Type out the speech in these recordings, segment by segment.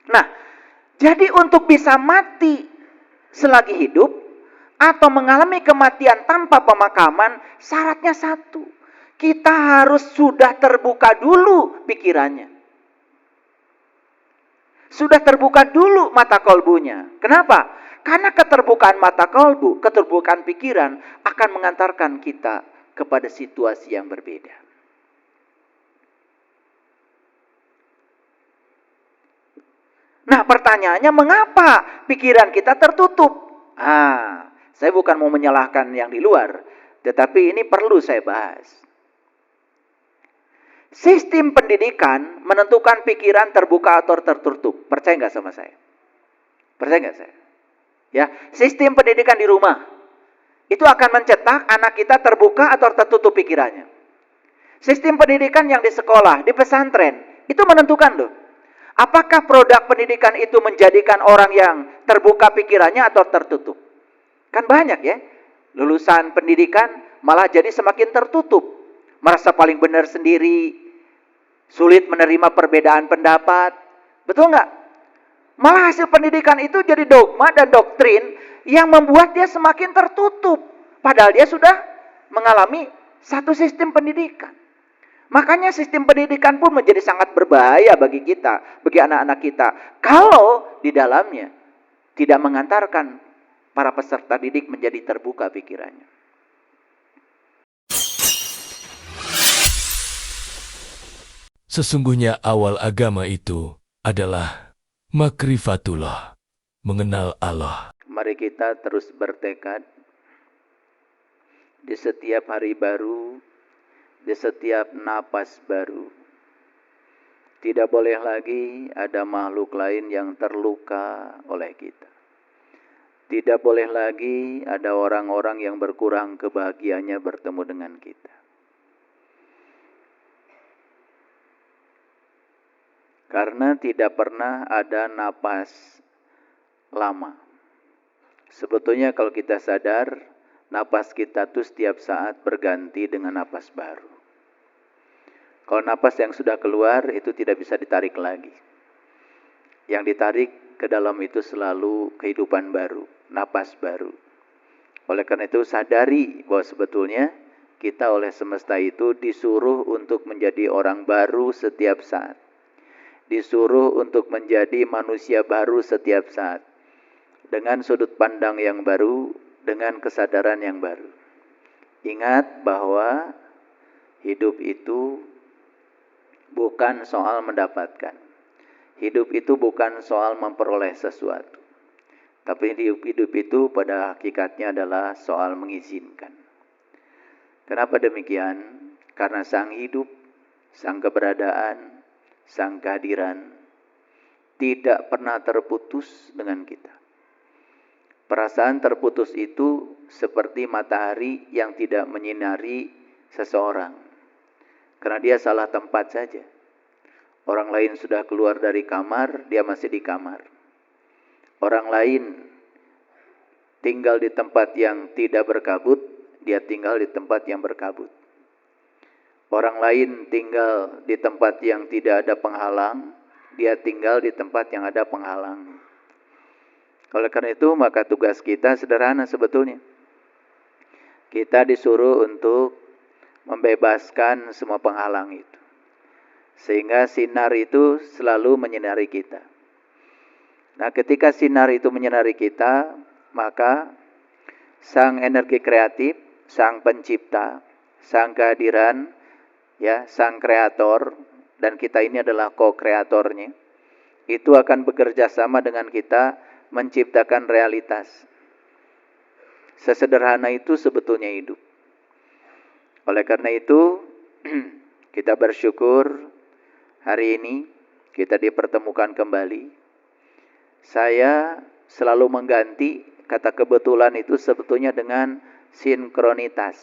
Nah, jadi untuk bisa mati selagi hidup atau mengalami kematian tanpa pemakaman, syaratnya satu. Kita harus sudah terbuka dulu pikirannya. Sudah terbuka dulu mata kolbunya. Kenapa? Karena keterbukaan mata kolbu, keterbukaan pikiran akan mengantarkan kita kepada situasi yang berbeda. Nah, pertanyaannya mengapa pikiran kita tertutup? Saya bukan mau menyalahkan yang di luar, tetapi ini perlu saya bahas. Sistem pendidikan menentukan pikiran terbuka atau tertutup. Percaya nggak sama saya? Percaya nggak saya? Ya, sistem pendidikan di rumah itu akan mencetak anak kita terbuka atau tertutup pikirannya. Sistem pendidikan yang di sekolah, di pesantren, itu menentukan loh. Apakah produk pendidikan itu menjadikan orang yang terbuka pikirannya atau tertutup? Kan banyak ya, lulusan pendidikan malah jadi semakin tertutup. Merasa paling benar sendiri, sulit menerima perbedaan pendapat. Betul nggak? Malah hasil pendidikan itu jadi dogma dan doktrin yang membuat dia semakin tertutup. Padahal dia sudah mengalami satu sistem pendidikan. Makanya sistem pendidikan pun menjadi sangat berbahaya bagi kita, bagi anak-anak kita. Kalau di dalamnya tidak mengantarkan para peserta didik menjadi terbuka pikirannya. Sesungguhnya awal agama itu adalah makrifatullah, mengenal Allah. Mari kita terus bertekad di setiap hari baru, di setiap napas baru. Tidak boleh lagi ada makhluk lain yang terluka oleh kita. Tidak boleh lagi ada orang-orang yang berkurang kebahagiaannya bertemu dengan kita. Karena tidak pernah ada napas lama. Sebetulnya kalau kita sadar, napas kita tuh setiap saat berganti dengan napas baru. Kalau napas yang sudah keluar itu tidak bisa ditarik lagi. Yang ditarik ke dalam itu selalu kehidupan baru, napas baru. Oleh karena itu sadari bahwa sebetulnya kita oleh semesta itu disuruh untuk menjadi orang baru setiap saat. Disuruh untuk menjadi manusia baru setiap saat. Dengan sudut pandang yang baru, dengan kesadaran yang baru. Ingat bahwa hidup itu bukan soal mendapatkan. Hidup itu bukan soal memperoleh sesuatu. Tapi hidup itu pada hakikatnya adalah soal mengizinkan. Kenapa demikian? Karena sang hidup, sang keberadaan, sang kehadiran tidak pernah terputus dengan kita. Perasaan terputus itu seperti matahari yang tidak menyinari seseorang. Karena dia salah tempat saja. Orang lain sudah keluar dari kamar, dia masih di kamar. Orang lain tinggal di tempat yang tidak berkabut, dia tinggal di tempat yang berkabut. Orang lain tinggal di tempat yang tidak ada penghalang, dia tinggal di tempat yang ada penghalang. Oleh karena itu, maka tugas kita sederhana sebetulnya. Kita disuruh untuk membebaskan semua penghalang itu. Sehingga sinar itu selalu menyinari kita. Nah, ketika sinar itu menyinari kita, maka sang energi kreatif, sang pencipta, sang kehadiran, ya, sang kreator, dan kita ini adalah co-kreatornya, itu akan bekerja sama dengan kita menciptakan realitas. Sesederhana itu sebetulnya hidup. Oleh karena itu, kita bersyukur hari ini kita dipertemukan kembali. Saya selalu mengganti kata kebetulan itu sebetulnya dengan sinkronitas.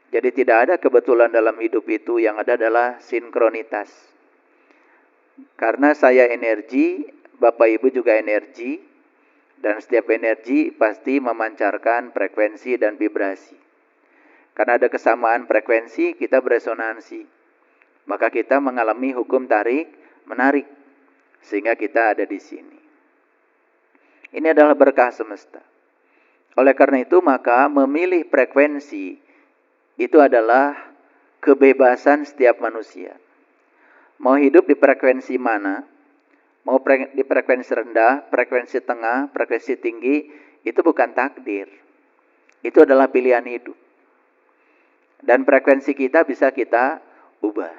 Jadi tidak ada kebetulan dalam hidup itu, yang ada adalah sinkronitas. Karena saya energi, Bapak Ibu juga energi, dan setiap energi pasti memancarkan frekuensi dan vibrasi. Karena ada kesamaan frekuensi, kita beresonansi. Maka kita mengalami hukum tarik, menarik. sehingga kita ada di sini. Ini adalah berkah semesta. Oleh karena itu maka memilih frekuensi itu adalah kebebasan setiap manusia. Mau hidup di frekuensi mana, mau di frekuensi rendah, frekuensi tengah, frekuensi tinggi, itu bukan takdir. Itu adalah pilihan hidup. Dan frekuensi kita bisa kita ubah.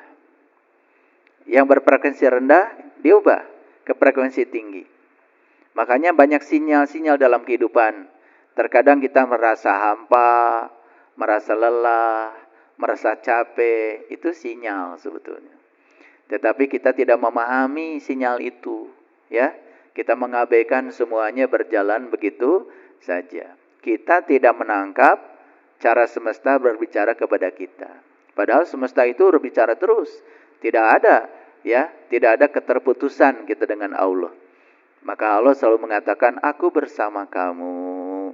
Yang berfrekuensi rendah, diubah ke frekuensi tinggi. Makanya banyak sinyal-sinyal dalam kehidupan. Terkadang kita merasa hampa, merasa lelah, merasa capek. Itu sinyal sebetulnya. Tetapi kita tidak memahami sinyal itu, ya. Kita mengabaikan semuanya berjalan begitu saja. Kita tidak menangkap cara semesta berbicara kepada kita. Padahal semesta itu berbicara terus. Tidak ada, ya, tidak ada keterputusan kita dengan Allah. Maka Allah selalu mengatakan, aku bersama kamu,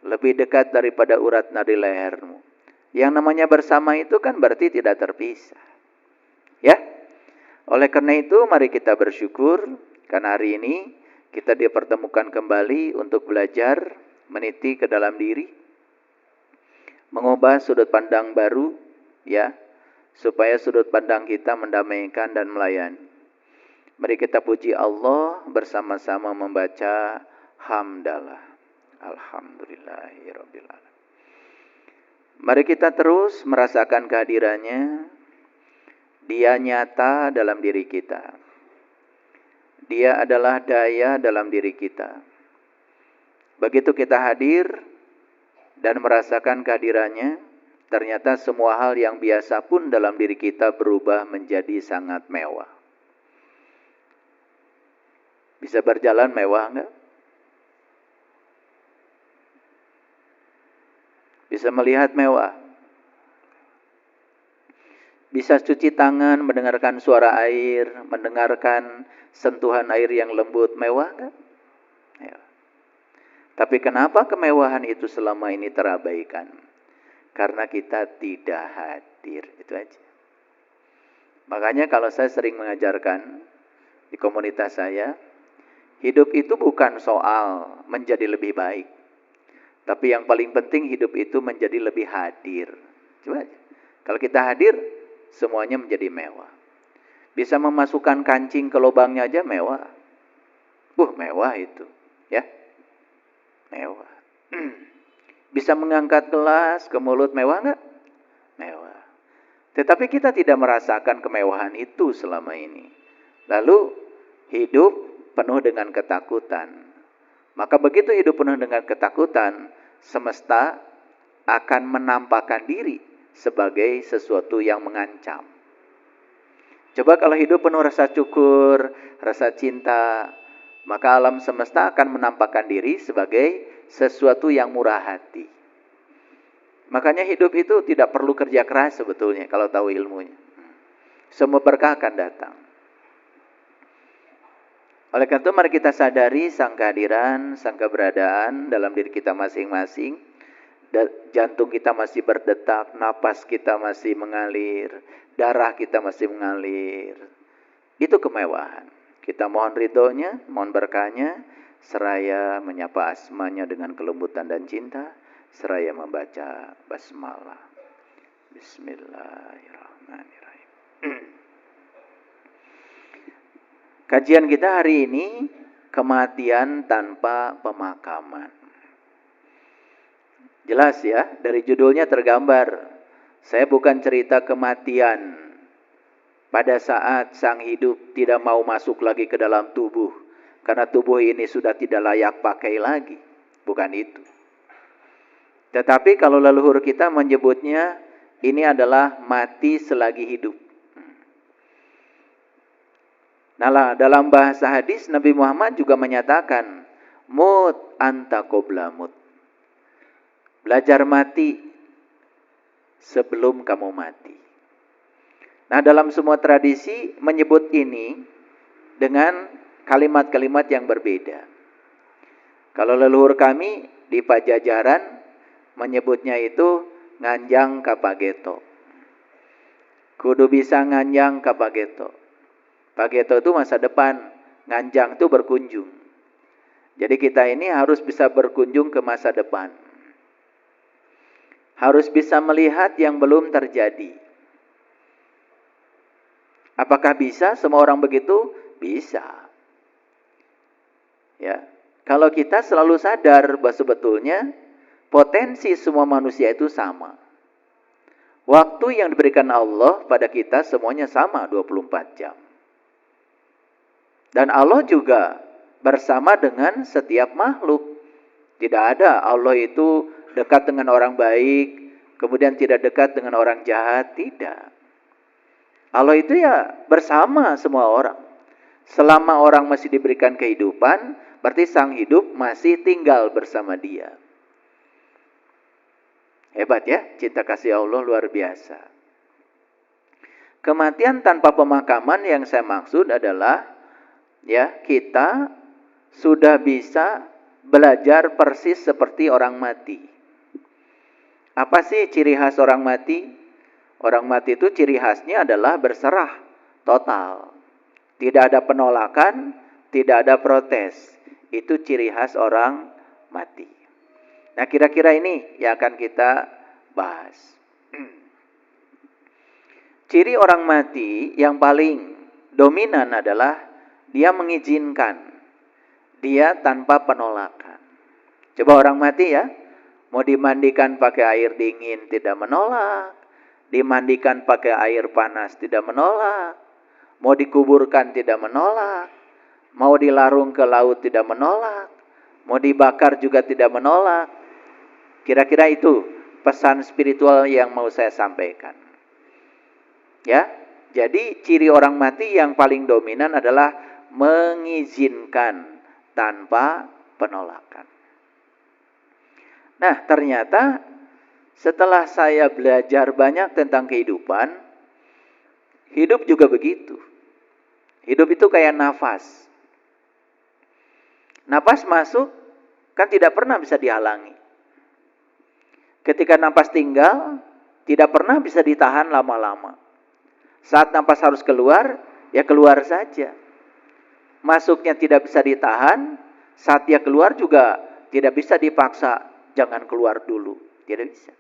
lebih dekat daripada urat nadi lehermu. Yang namanya bersama itu kan berarti tidak terpisah. Ya. Oleh karena itu mari kita bersyukur karena hari ini kita dipertemukan kembali untuk belajar meniti ke dalam diri, mengubah sudut pandang baru, ya, supaya sudut pandang kita mendamaikan dan melayani. Mari kita puji Allah bersama-sama membaca hamdalah. Alhamdulillahirabbil alamin. Mari kita terus merasakan kehadirannya. Dia nyata dalam diri kita. Dia adalah daya dalam diri kita. Begitu kita hadir dan merasakan kehadirannya, ternyata semua hal yang biasa pun dalam diri kita berubah menjadi sangat mewah. Bisa berjalan mewah enggak? Bisa melihat mewah. Bisa cuci tangan, mendengarkan suara air, mendengarkan sentuhan air yang lembut, mewah kan? Ya. Tapi kenapa kemewahan itu selama ini terabaikan? Karena kita tidak hadir, itu aja. Makanya kalau saya sering mengajarkan di komunitas saya, hidup itu bukan soal menjadi lebih baik. Tapi yang paling penting hidup itu menjadi lebih hadir. Coba aja. Kalau kita hadir, semuanya menjadi mewah. Bisa memasukkan kancing ke lubangnya aja mewah. Mewah itu, ya. Mewah. Bisa mengangkat gelas ke mulut mewah enggak? Mewah. Tetapi kita tidak merasakan kemewahan itu selama ini. Lalu hidup penuh dengan ketakutan. Maka begitu hidup penuh dengan ketakutan, semesta akan menampakkan diri sebagai sesuatu yang mengancam. Coba kalau hidup penuh rasa syukur, rasa cinta, maka alam semesta akan menampakkan diri sebagai sesuatu yang murah hati. Makanya hidup itu tidak perlu kerja keras sebetulnya kalau tahu ilmunya. Semua berkah akan datang. Oleh karena itu mari kita sadari sang kehadiran, sang keberadaan dalam diri kita masing-masing. Jantung kita masih berdetak, napas kita masih mengalir, darah kita masih mengalir. Itu kemewahan. Kita mohon ridhonya, mohon berkahnya, seraya menyapa asmanya dengan kelembutan dan cinta, seraya membaca basmalah. Bismillahirrahmanirrahim. Kajian kita hari ini, kematian tanpa pemakaman. Jelas ya, dari judulnya tergambar. Saya bukan cerita kematian pada saat sang hidup tidak mau masuk lagi ke dalam tubuh. Karena tubuh ini sudah tidak layak pakai lagi. Bukan itu. Tetapi kalau leluhur kita menyebutnya, ini adalah mati selagi hidup. Nah, dalam bahasa hadis, Nabi Muhammad juga menyatakan, mut anta qabla mut. Belajar mati sebelum kamu mati. Nah, dalam semua tradisi menyebut ini dengan kalimat-kalimat yang berbeda. Kalau leluhur kami di Pajajaran menyebutnya itu nganjang kapageto. Kudu bisa nganjang kapageto. Pageto itu masa depan, Nganjang itu berkunjung. Jadi kita ini harus bisa berkunjung ke masa depan. Harus bisa melihat yang belum terjadi. Apakah bisa semua orang begitu? Bisa. Ya. Kalau kita selalu sadar bahwa sebetulnya potensi semua manusia itu sama. Waktu yang diberikan Allah pada kita semuanya sama 24 jam. Dan Allah juga bersama dengan setiap makhluk. Tidak ada Allah itu dekat dengan orang baik, kemudian tidak dekat dengan orang jahat. Tidak. Allah itu ya bersama semua orang. Selama orang masih diberikan kehidupan, berarti sang hidup masih tinggal bersama dia. Hebat ya, cinta kasih Allah luar biasa. Kematian tanpa pemakaman yang saya maksud adalah ya, kita sudah bisa belajar persis seperti orang mati. Apa sih ciri khas orang mati? Orang mati itu ciri khasnya adalah berserah total. Tidak ada penolakan, tidak ada protes. Itu ciri khas orang mati. Nah, kira-kira ini yang akan kita bahas. Ciri orang mati yang paling dominan adalah dia mengizinkan. Dia tanpa penolakan. Coba orang mati ya. Mau dimandikan pakai air dingin tidak menolak. Dimandikan pakai air panas tidak menolak. Mau dikuburkan tidak menolak. Mau dilarung ke laut tidak menolak. Mau dibakar juga tidak menolak. Kira-kira itu pesan spiritual yang mau saya sampaikan. Ya, jadi ciri orang mati yang paling dominan adalah mengizinkan tanpa penolakan. Nah, ternyata setelah saya belajar banyak tentang kehidupan, hidup juga begitu. Hidup itu kayak nafas. Nafas masuk kan tidak pernah bisa dihalangi. Ketika nafas tinggal, tidak pernah bisa ditahan lama-lama. Saat nafas harus keluar, ya keluar saja. Masuknya tidak bisa ditahan, saat dia keluar juga tidak bisa dipaksa, jangan keluar dulu. Tidak bisa.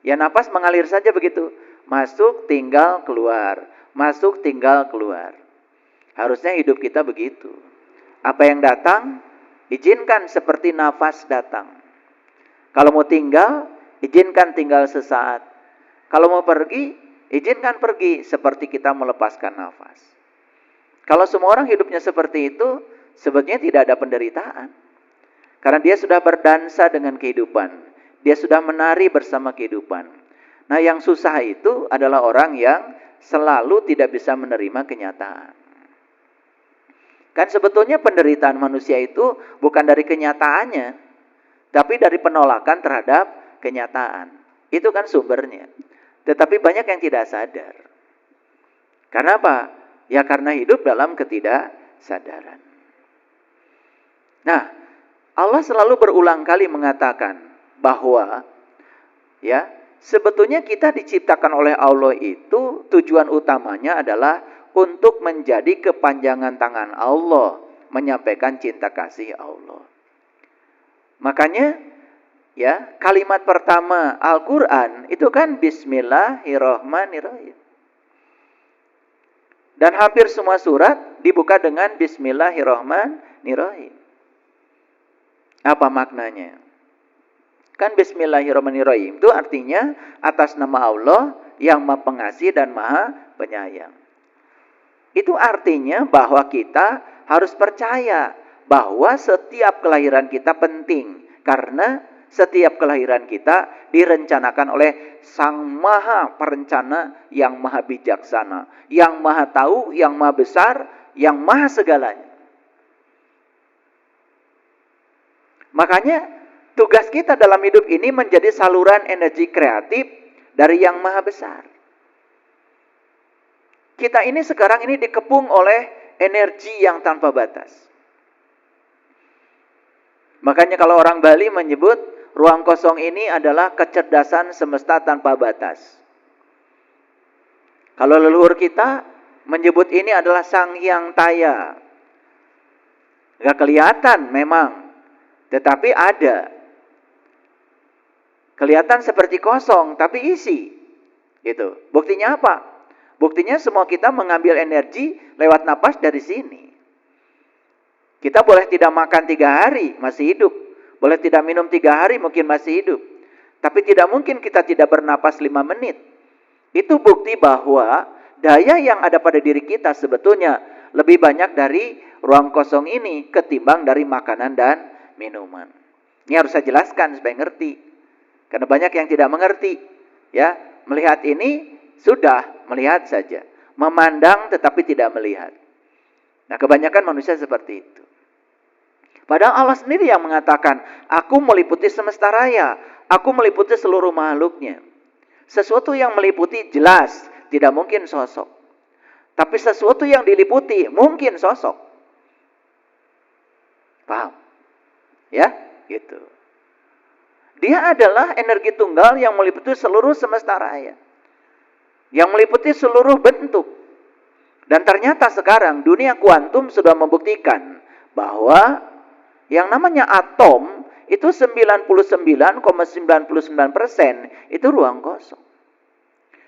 Ya nafas mengalir saja begitu. Masuk tinggal keluar, masuk tinggal keluar. Harusnya hidup kita begitu. Apa yang datang, izinkan seperti nafas datang. Kalau mau tinggal, izinkan tinggal sesaat. Kalau mau pergi, izinkan pergi seperti kita melepaskan nafas. Kalau semua orang hidupnya seperti itu, sebetulnya tidak ada penderitaan. Karena dia sudah berdansa dengan kehidupan. Dia sudah menari bersama kehidupan. Nah, yang susah itu adalah orang yang selalu tidak bisa menerima kenyataan. Kan sebetulnya penderitaan manusia itu bukan dari kenyataannya, tapi dari penolakan terhadap kenyataan. Itu kan sumbernya. Tetapi banyak yang tidak sadar. Karena apa? Ya karena hidup dalam ketidaksadaran. Nah, Allah selalu berulang kali mengatakan bahwa ya, sebetulnya kita diciptakan oleh Allah itu tujuan utamanya adalah untuk menjadi kepanjangan tangan Allah, menyampaikan cinta kasih Allah. Makanya ya, kalimat pertama Al-Quran itu kan Bismillahirrahmanirrahim. Dan hampir semua surat dibuka dengan Bismillahirrahmanirrahim. Apa maknanya? Kan Bismillahirrahmanirrahim itu artinya atas nama Allah yang Maha Pengasih dan Maha Penyayang. Itu artinya bahwa kita harus percaya bahwa setiap kelahiran kita penting. Karena setiap kelahiran kita direncanakan oleh Sang Maha Perencana yang Maha Bijaksana, yang Maha Tahu, yang Maha Besar, yang Maha Segalanya. Makanya tugas kita dalam hidup ini menjadi saluran energi kreatif dari yang Maha Besar. Kita ini sekarang ini dikepung oleh energi yang tanpa batas. Makanya kalau orang Bali menyebut ruang kosong ini adalah kecerdasan semesta tanpa batas. Kalau leluhur kita menyebut ini adalah Sang Hyang Taya. Nggak kelihatan memang, tetapi ada. Kelihatan seperti kosong, tapi isi. Gitu. Buktinya apa? Buktinya semua kita mengambil energi lewat napas dari sini. Kita boleh tidak makan 3 hari, masih hidup. Boleh tidak minum 3 hari, mungkin masih hidup. Tapi tidak mungkin kita tidak bernapas 5 menit. Itu bukti bahwa daya yang ada pada diri kita sebetulnya lebih banyak dari ruang kosong ini ketimbang dari makanan dan minuman. Ini harus saya jelaskan supaya ngerti. Karena banyak yang tidak mengerti. Ya, melihat ini sudah melihat saja. Memandang tetapi tidak melihat. Nah, kebanyakan manusia seperti itu. Padahal Allah sendiri yang mengatakan, aku meliputi semesta raya, aku meliputi seluruh makhluknya. Sesuatu yang meliputi jelas, tidak mungkin sosok. Tapi sesuatu yang diliputi, mungkin sosok. Paham? Ya, gitu. Dia adalah energi tunggal yang meliputi seluruh semesta raya. Yang meliputi seluruh bentuk. Dan ternyata sekarang dunia kuantum sudah membuktikan bahwa yang namanya atom itu 99,99% itu ruang kosong.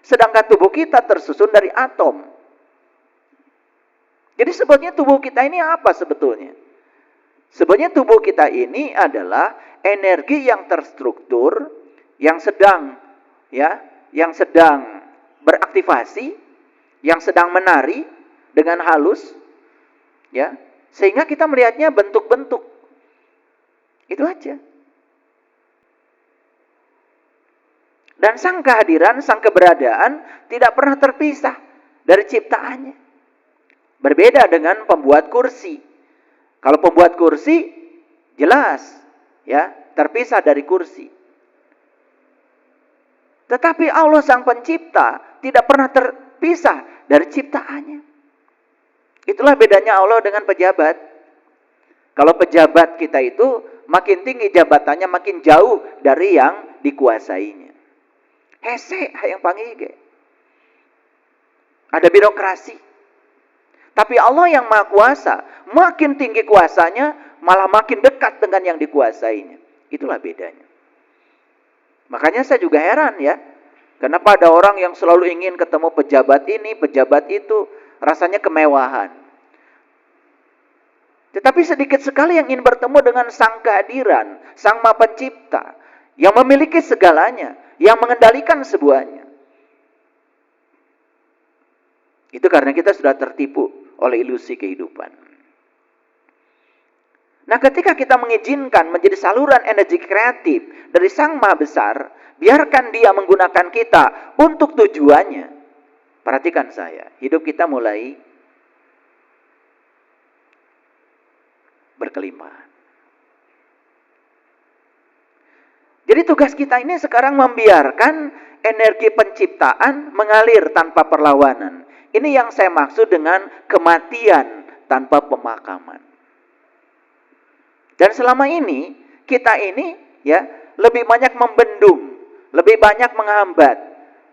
Sedangkan tubuh kita tersusun dari atom. Jadi sebetulnya tubuh kita ini apa sebetulnya? Sebetulnya tubuh kita ini adalah energi yang terstruktur, yang sedang beraktivasi, yang sedang menari dengan halus, ya, sehingga kita melihatnya bentuk-bentuk. Itu aja. Dan sang kehadiran, sang keberadaan tidak pernah terpisah dari ciptaannya. Berbeda dengan pembuat kursi. Kalau pembuat kursi jelas, ya, terpisah dari kursi. Tetapi Allah sang pencipta tidak pernah terpisah dari ciptaannya. Itulah bedanya Allah dengan pejabat. Kalau pejabat kita itu makin tinggi jabatannya, makin jauh dari yang dikuasainya. Hese yang pangige. Ada birokrasi. Tapi Allah yang maha kuasa, makin tinggi kuasanya, malah makin dekat dengan yang dikuasainya. Itulah bedanya. Makanya saya juga heran ya. Kenapa ada orang yang selalu ingin ketemu pejabat ini, pejabat itu, rasanya kemewahan. Tetapi sedikit sekali yang ingin bertemu dengan sang kehadiran, sang maha pencipta, yang memiliki segalanya, yang mengendalikan semuanya. Itu karena kita sudah tertipu oleh ilusi kehidupan. Nah, ketika kita mengizinkan menjadi saluran energi kreatif dari sang maha besar, biarkan dia menggunakan kita untuk tujuannya. Perhatikan saya, hidup kita mulai berkelimpahan. Jadi tugas kita ini sekarang membiarkan energi penciptaan mengalir tanpa perlawanan. Ini yang saya maksud dengan kematian tanpa pemakaman. Dan selama ini kita ini ya lebih banyak membendung, lebih banyak menghambat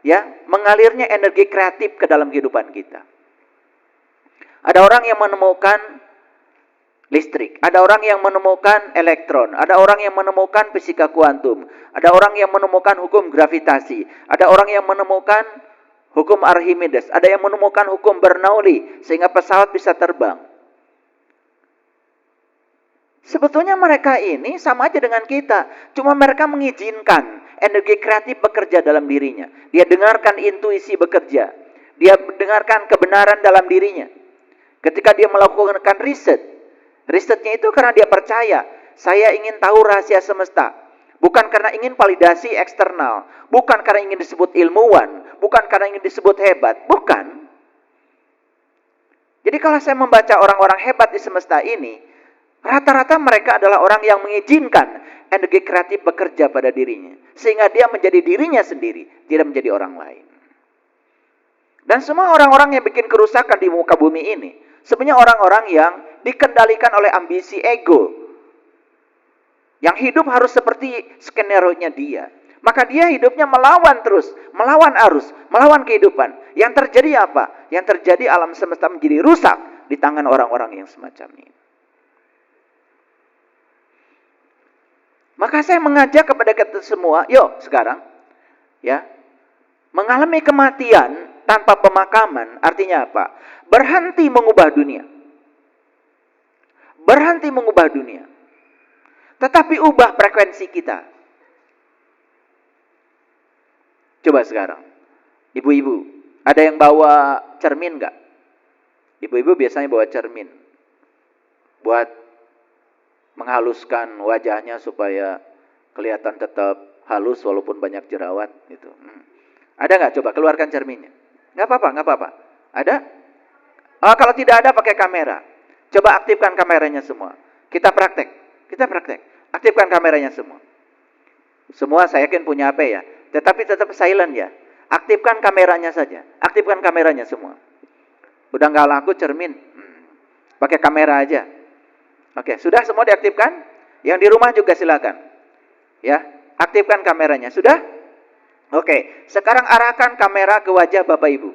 ya mengalirnya energi kreatif ke dalam kehidupan kita. Ada orang yang menemukan listrik, ada orang yang menemukan elektron, ada orang yang menemukan fisika kuantum, ada orang yang menemukan hukum gravitasi, ada orang yang menemukan hukum Archimedes, ada yang menemukan hukum Bernoulli sehingga pesawat bisa terbang. Sebetulnya mereka ini sama aja dengan kita, cuma mereka mengizinkan energi kreatif bekerja dalam dirinya. Dia dengarkan intuisi bekerja, dia dengarkan kebenaran dalam dirinya. Ketika dia melakukan risetnya itu karena dia percaya, saya ingin tahu rahasia semesta. Bukan karena ingin validasi eksternal, bukan karena ingin disebut ilmuwan, bukan karena ingin disebut hebat, bukan. Jadi kalau saya membaca orang-orang hebat di semesta ini, rata-rata mereka adalah orang yang mengizinkan energi kreatif bekerja pada dirinya. Sehingga dia menjadi dirinya sendiri, tidak menjadi orang lain. Dan semua orang-orang yang bikin kerusakan di muka bumi ini, sebenarnya orang-orang yang dikendalikan oleh ambisi ego. Yang hidup harus seperti skenario-nya dia. Maka dia hidupnya melawan terus, melawan arus, melawan kehidupan. Yang terjadi apa? Yang terjadi alam semesta menjadi rusak di tangan orang-orang yang semacam ini. Maka saya mengajak kepada kita semua, yuk sekarang, ya, mengalami kematian tanpa pemakaman, artinya apa? Berhenti mengubah dunia. Berhenti mengubah dunia. Tetapi ubah frekuensi kita. Coba sekarang, ibu-ibu, ada yang bawa cermin nggak? Ibu-ibu biasanya bawa cermin. Buat menghaluskan wajahnya supaya kelihatan tetap halus walaupun banyak jerawat gitu. Ada nggak? Coba keluarkan cerminnya. Nggak apa-apa, nggak apa-apa. Ada? Oh, kalau tidak ada pakai kamera. Coba aktifkan kameranya semua. Kita praktek. Aktifkan kameranya semua. Semua saya yakin punya HP ya. Tetapi tetap silent ya. Aktifkan kameranya saja. Aktifkan kameranya semua. Udah nggak laku cermin. Pakai kamera aja. Oke, sudah semua diaktifkan? Yang di rumah juga silakan. Ya, aktifkan kameranya. Sudah? Oke, sekarang arahkan kamera ke wajah Bapak Ibu.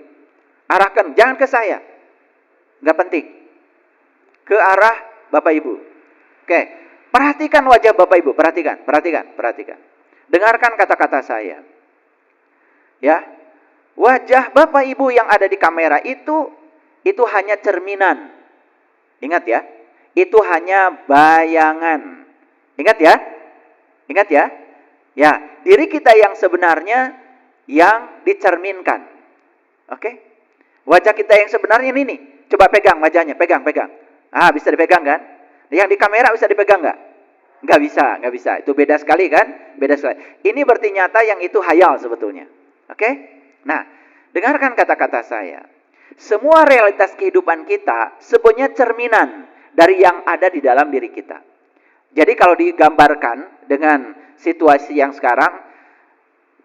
Arahkan, jangan ke saya. Nggak penting. Ke arah Bapak Ibu. Oke, perhatikan wajah Bapak Ibu. Perhatikan. Dengarkan kata-kata saya. Ya, wajah Bapak Ibu yang ada di kamera itu hanya cerminan. Ingat ya. Itu hanya bayangan. Ingat ya. Ya, diri kita yang sebenarnya yang dicerminkan. Oke? Wajah kita yang sebenarnya ini nih. Coba pegang wajahnya, pegang. Ah, bisa dipegang kan? Yang di kamera bisa dipegang nggak? Nggak bisa. Itu beda sekali kan? Beda sekali. Ini berarti nyata, yang itu hayal sebetulnya. Oke? Nah, dengarkan kata-kata saya. Semua realitas kehidupan kita sebenarnya cerminan dari yang ada di dalam diri kita. Jadi kalau digambarkan dengan situasi yang sekarang,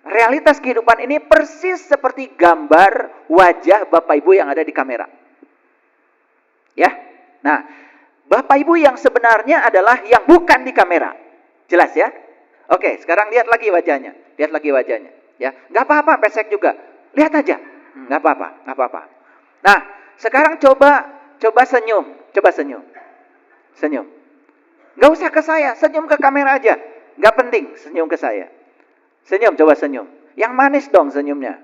realitas kehidupan ini persis seperti gambar wajah Bapak Ibu yang ada di kamera. Ya. Nah, Bapak Ibu yang sebenarnya adalah yang bukan di kamera. Jelas ya? Oke, sekarang lihat lagi wajahnya. Ya, nggak apa-apa, pesek juga. Lihat aja. Nggak apa-apa. Nah, sekarang coba senyum. Senyum. Nggak usah ke saya, senyum ke kamera aja. Nggak penting, senyum ke saya. Coba senyum. Yang manis dong senyumnya.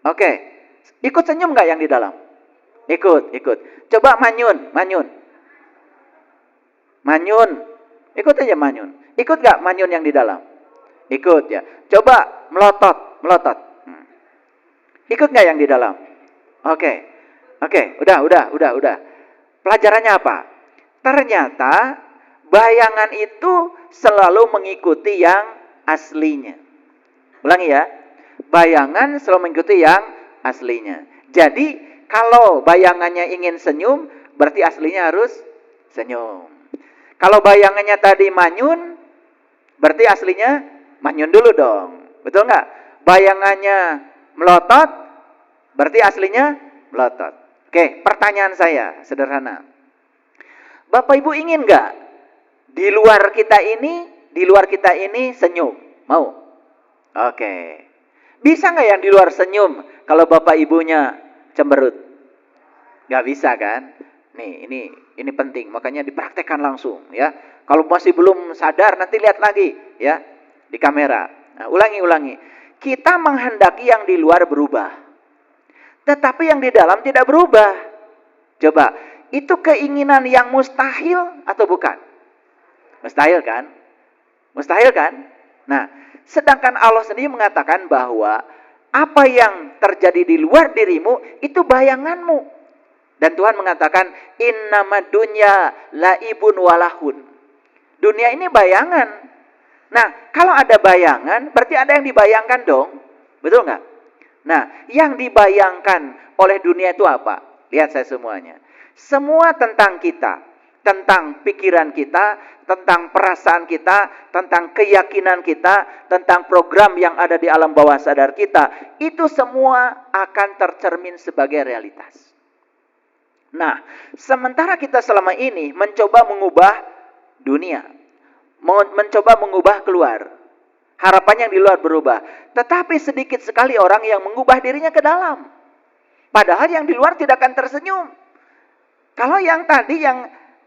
Oke. Ikut senyum nggak yang di dalam? Ikut. Coba manyun. Ikut aja manyun. Ikut nggak manyun yang di dalam? Ikut ya. Coba melotot. Ikut nggak yang di dalam? Oke. Udah. Pelajarannya apa? Ternyata bayangan itu selalu mengikuti yang aslinya. Ulangi ya. Bayangan selalu mengikuti yang aslinya. Jadi kalau bayangannya ingin senyum, berarti aslinya harus senyum. Kalau bayangannya tadi manyun, berarti aslinya manyun dulu dong. Betul nggak? Bayangannya melotot, berarti aslinya melotot. Oke, pertanyaan saya sederhana. Bapak Ibu ingin nggak di luar kita ini senyum? Mau? Oke. Bisa nggak yang di luar senyum kalau Bapak Ibunya cemberut? Nggak bisa kan? Nih, ini penting, makanya dipraktekkan langsung ya. Kalau masih belum sadar, nanti lihat lagi ya di kamera. Nah, ulangi. Kita menghendaki yang di luar berubah, tetapi yang di dalam tidak berubah. Coba, itu keinginan yang mustahil atau bukan? Mustahil kan? Nah, sedangkan Allah sendiri mengatakan bahwa apa yang terjadi di luar dirimu itu bayanganmu. Dan Tuhan mengatakan innamad dunya laibun walahun. Dunia ini bayangan. Nah, kalau ada bayangan, berarti ada yang dibayangkan dong. Betul nggak? Nah, yang dibayangkan oleh dunia itu apa? Lihat saya semuanya. Semua tentang kita, tentang pikiran kita, tentang perasaan kita, tentang keyakinan kita, tentang program yang ada di alam bawah sadar kita, itu semua akan tercermin sebagai realitas. Nah, sementara kita selama ini mencoba mengubah dunia, mencoba mengubah keluar, harapan yang di luar berubah, tetapi sedikit sekali orang yang mengubah dirinya ke dalam. Padahal yang di luar tidak akan tersenyum. Kalau yang tadi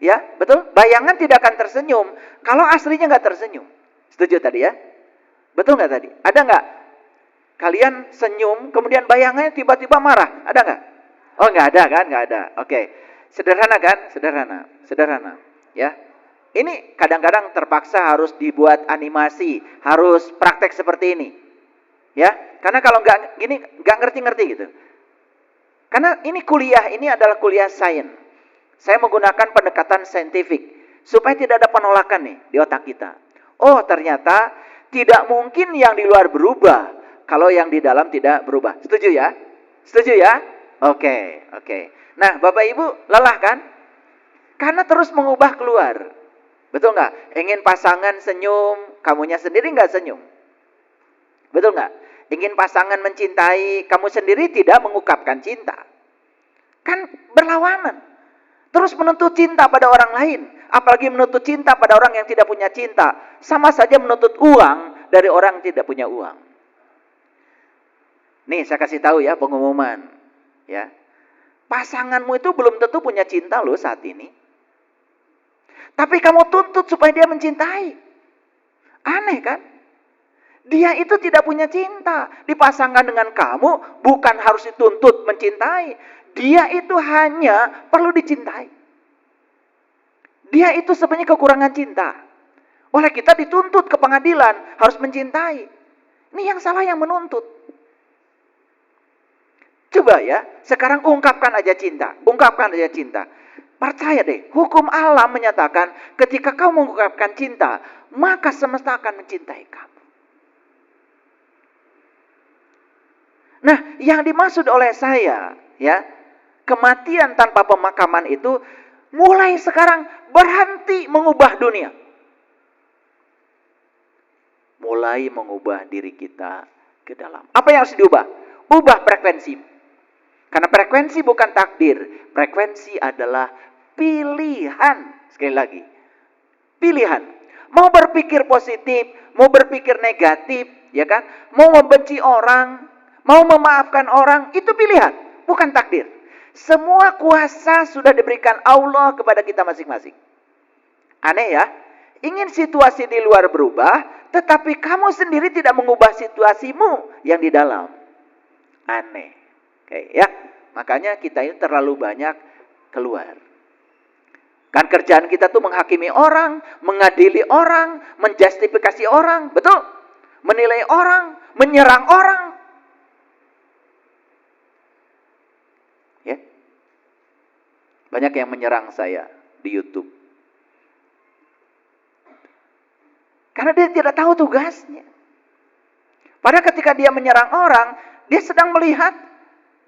ya betul, bayangan tidak akan tersenyum kalau aslinya nggak tersenyum. Setuju tadi ya? Betul nggak tadi? Ada nggak? Kalian senyum, kemudian bayangannya tiba-tiba marah. Ada nggak? Oh nggak ada kan? Nggak ada. Oke. Sederhana kan? Sederhana. Ya. Ini kadang-kadang terpaksa harus dibuat animasi, harus praktek seperti ini. Ya, karena kalau nggak gini, nggak ngerti-ngerti gitu. Karena ini kuliah, ini adalah kuliah sains. Saya menggunakan pendekatan saintifik supaya tidak ada penolakan nih di otak kita. Oh, ternyata tidak mungkin yang di luar berubah kalau yang di dalam tidak berubah. Setuju ya? Setuju ya? Oke. Nah, Bapak Ibu lelah kan? Karena terus mengubah keluar. Betul nggak? Ingin pasangan senyum, kamunya sendiri nggak senyum. Betul nggak? Ingin pasangan mencintai, kamu sendiri tidak mengungkapkan cinta. Kan berlawanan. Terus menuntut cinta pada orang lain. Apalagi menuntut cinta pada orang yang tidak punya cinta. Sama saja menuntut uang dari orang yang tidak punya uang. Nih saya kasih tahu ya pengumuman. Ya. Pasanganmu itu belum tentu punya cinta loh saat ini. Tapi kamu tuntut supaya dia mencintai. Aneh kan? Dia itu tidak punya cinta. Dipasangkan dengan kamu bukan harus dituntut mencintai. Dia itu hanya perlu dicintai. Dia itu sebenarnya kekurangan cinta. Oleh kita dituntut ke pengadilan harus mencintai. Ini yang salah yang menuntut. Coba ya, sekarang ungkapkan aja cinta. Percaya deh, hukum alam menyatakan ketika kau mengungkapkan cinta, maka semesta akan mencintai kamu. Nah, yang dimaksud oleh saya, ya, kematian tanpa pemakaman itu mulai sekarang berhenti mengubah dunia. Mulai mengubah diri kita ke dalam. Apa yang harus diubah? Ubah frekuensi. Karena frekuensi bukan takdir, frekuensi adalah pilihan. Sekali lagi, pilihan. Mau berpikir positif, mau berpikir negatif, ya kan? Mau membenci orang, mau memaafkan orang, itu pilihan, bukan takdir. Semua kuasa sudah diberikan Allah kepada kita masing-masing. Aneh ya? Ingin situasi di luar berubah, tetapi kamu sendiri tidak mengubah situasimu yang di dalam. Aneh. Oke ya, makanya kita ini terlalu banyak keluar. Kan kerjaan kita tuh menghakimi orang, mengadili orang, menjustifikasi orang, betul? Menilai orang, menyerang orang. Ya. Banyak yang menyerang saya di YouTube. Karena dia tidak tahu tugasnya. Padahal ketika dia menyerang orang, dia sedang melihat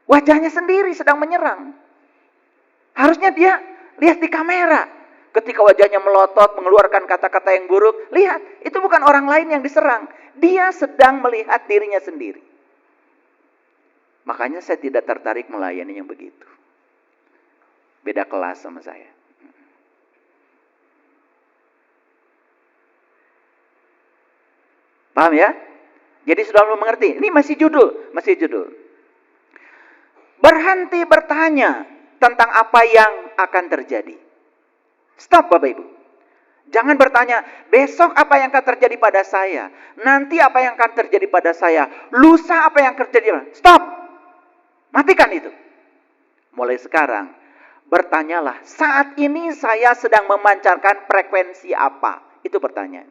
wajahnya sendiri sedang menyerang. Harusnya dia lihat di kamera. Ketika wajahnya melotot, mengeluarkan kata-kata yang buruk, lihat, itu bukan orang lain yang diserang. Dia sedang melihat dirinya sendiri. Makanya saya tidak tertarik melayani yang begitu. Beda kelas sama saya. Paham ya? Jadi sudah mengerti. Ini masih judul. Berhenti bertanya tentang apa yang akan terjadi. Stop Bapak Ibu. Jangan bertanya, besok apa yang akan terjadi pada saya? Nanti apa yang akan terjadi pada saya? Lusa apa yang akan terjadi? Stop. Matikan itu. Mulai sekarang, bertanyalah, saat ini saya sedang memancarkan frekuensi apa? Itu pertanyaan.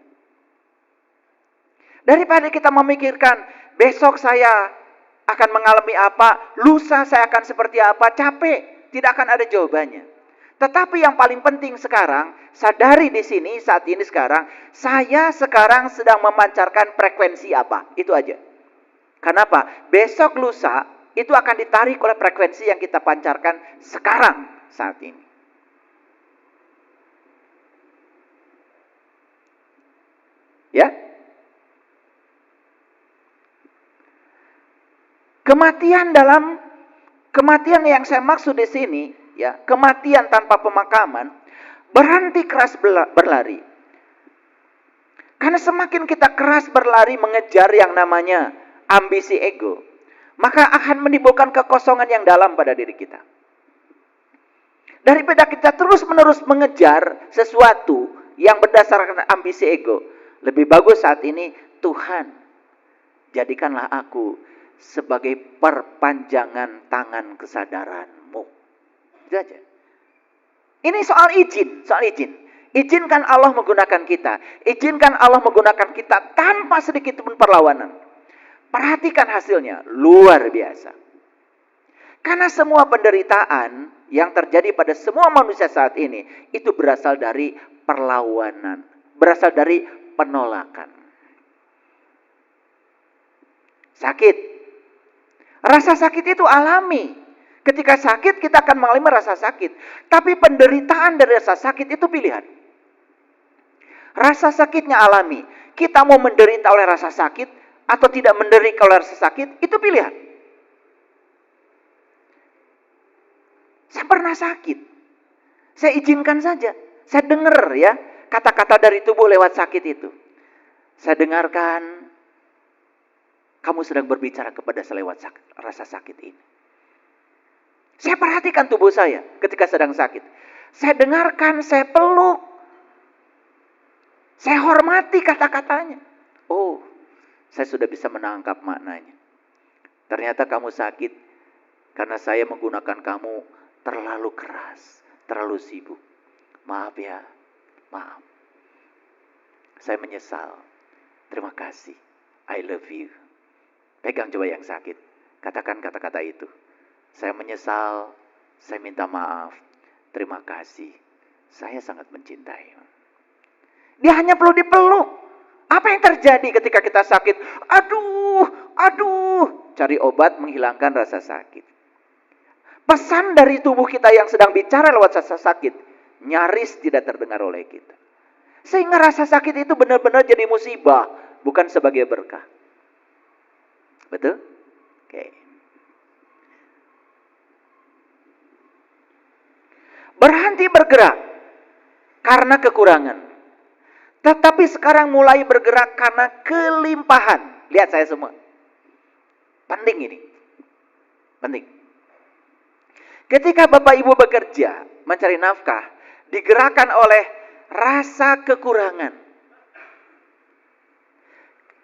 Daripada kita memikirkan, besok saya akan mengalami apa, lusa saya akan seperti apa, capek. Tidak akan ada jawabannya. Tetapi yang paling penting sekarang, sadari di sini, saat ini sekarang, saya sekarang sedang memancarkan frekuensi apa. Itu aja. Kenapa? Besok lusa, itu akan ditarik oleh frekuensi yang kita pancarkan sekarang, saat ini. Ya? Kematian yang saya maksud di sini, ya, kematian tanpa pemakaman, berhenti keras berlari. Karena semakin kita keras berlari mengejar yang namanya ambisi ego, maka akan menimbulkan kekosongan yang dalam pada diri kita. Daripada kita terus-menerus mengejar sesuatu yang berdasarkan ambisi ego, Lebih bagus saat ini, Tuhan, jadikanlah aku sebagai perpanjangan tangan kesadaran-Mu. Itu aja. Ini soal izin, soal izin. Izinkan Allah menggunakan kita. Izinkan Allah menggunakan kita tanpa sedikit pun perlawanan. Perhatikan hasilnya, luar biasa. Karena semua penderitaan yang terjadi pada semua manusia saat ini, itu berasal dari perlawanan. Berasal dari penolakan. Sakit. Rasa sakit itu alami. Ketika sakit, kita akan mengalami rasa sakit. Tapi penderitaan dari rasa sakit itu pilihan. Rasa sakitnya alami. Kita mau menderita oleh rasa sakit atau tidak menderita oleh rasa sakit, itu pilihan. Saya pernah sakit. Saya izinkan saja. Saya dengar ya kata-kata dari tubuh lewat sakit itu. Saya dengarkan, kamu sedang berbicara kepada saya lewat rasa sakit ini. Saya perhatikan tubuh saya ketika sedang sakit. Saya dengarkan, saya peluk. Saya hormati kata-katanya. Oh, saya sudah bisa menangkap maknanya. Ternyata kamu sakit karena saya menggunakan kamu terlalu keras, terlalu sibuk. Maaf ya, maaf. Saya menyesal. Terima kasih. I love you. Pegang coba yang sakit. Katakan kata-kata itu. Saya menyesal. Saya minta maaf. Terima kasih. Saya sangat mencintai. Dia hanya perlu dipeluk. Apa yang terjadi ketika kita sakit? Aduh. Cari obat menghilangkan rasa sakit. Pesan dari tubuh kita yang sedang bicara lewat rasa sakit, nyaris tidak terdengar oleh kita. Sehingga rasa sakit itu benar-benar jadi musibah, bukan sebagai berkah. Betul? Oke. Berhenti bergerak karena kekurangan. Tetapi sekarang mulai bergerak karena kelimpahan. Lihat saya semua. Penting ini. Penting. Ketika Bapak Ibu bekerja, mencari nafkah, digerakkan oleh rasa kekurangan.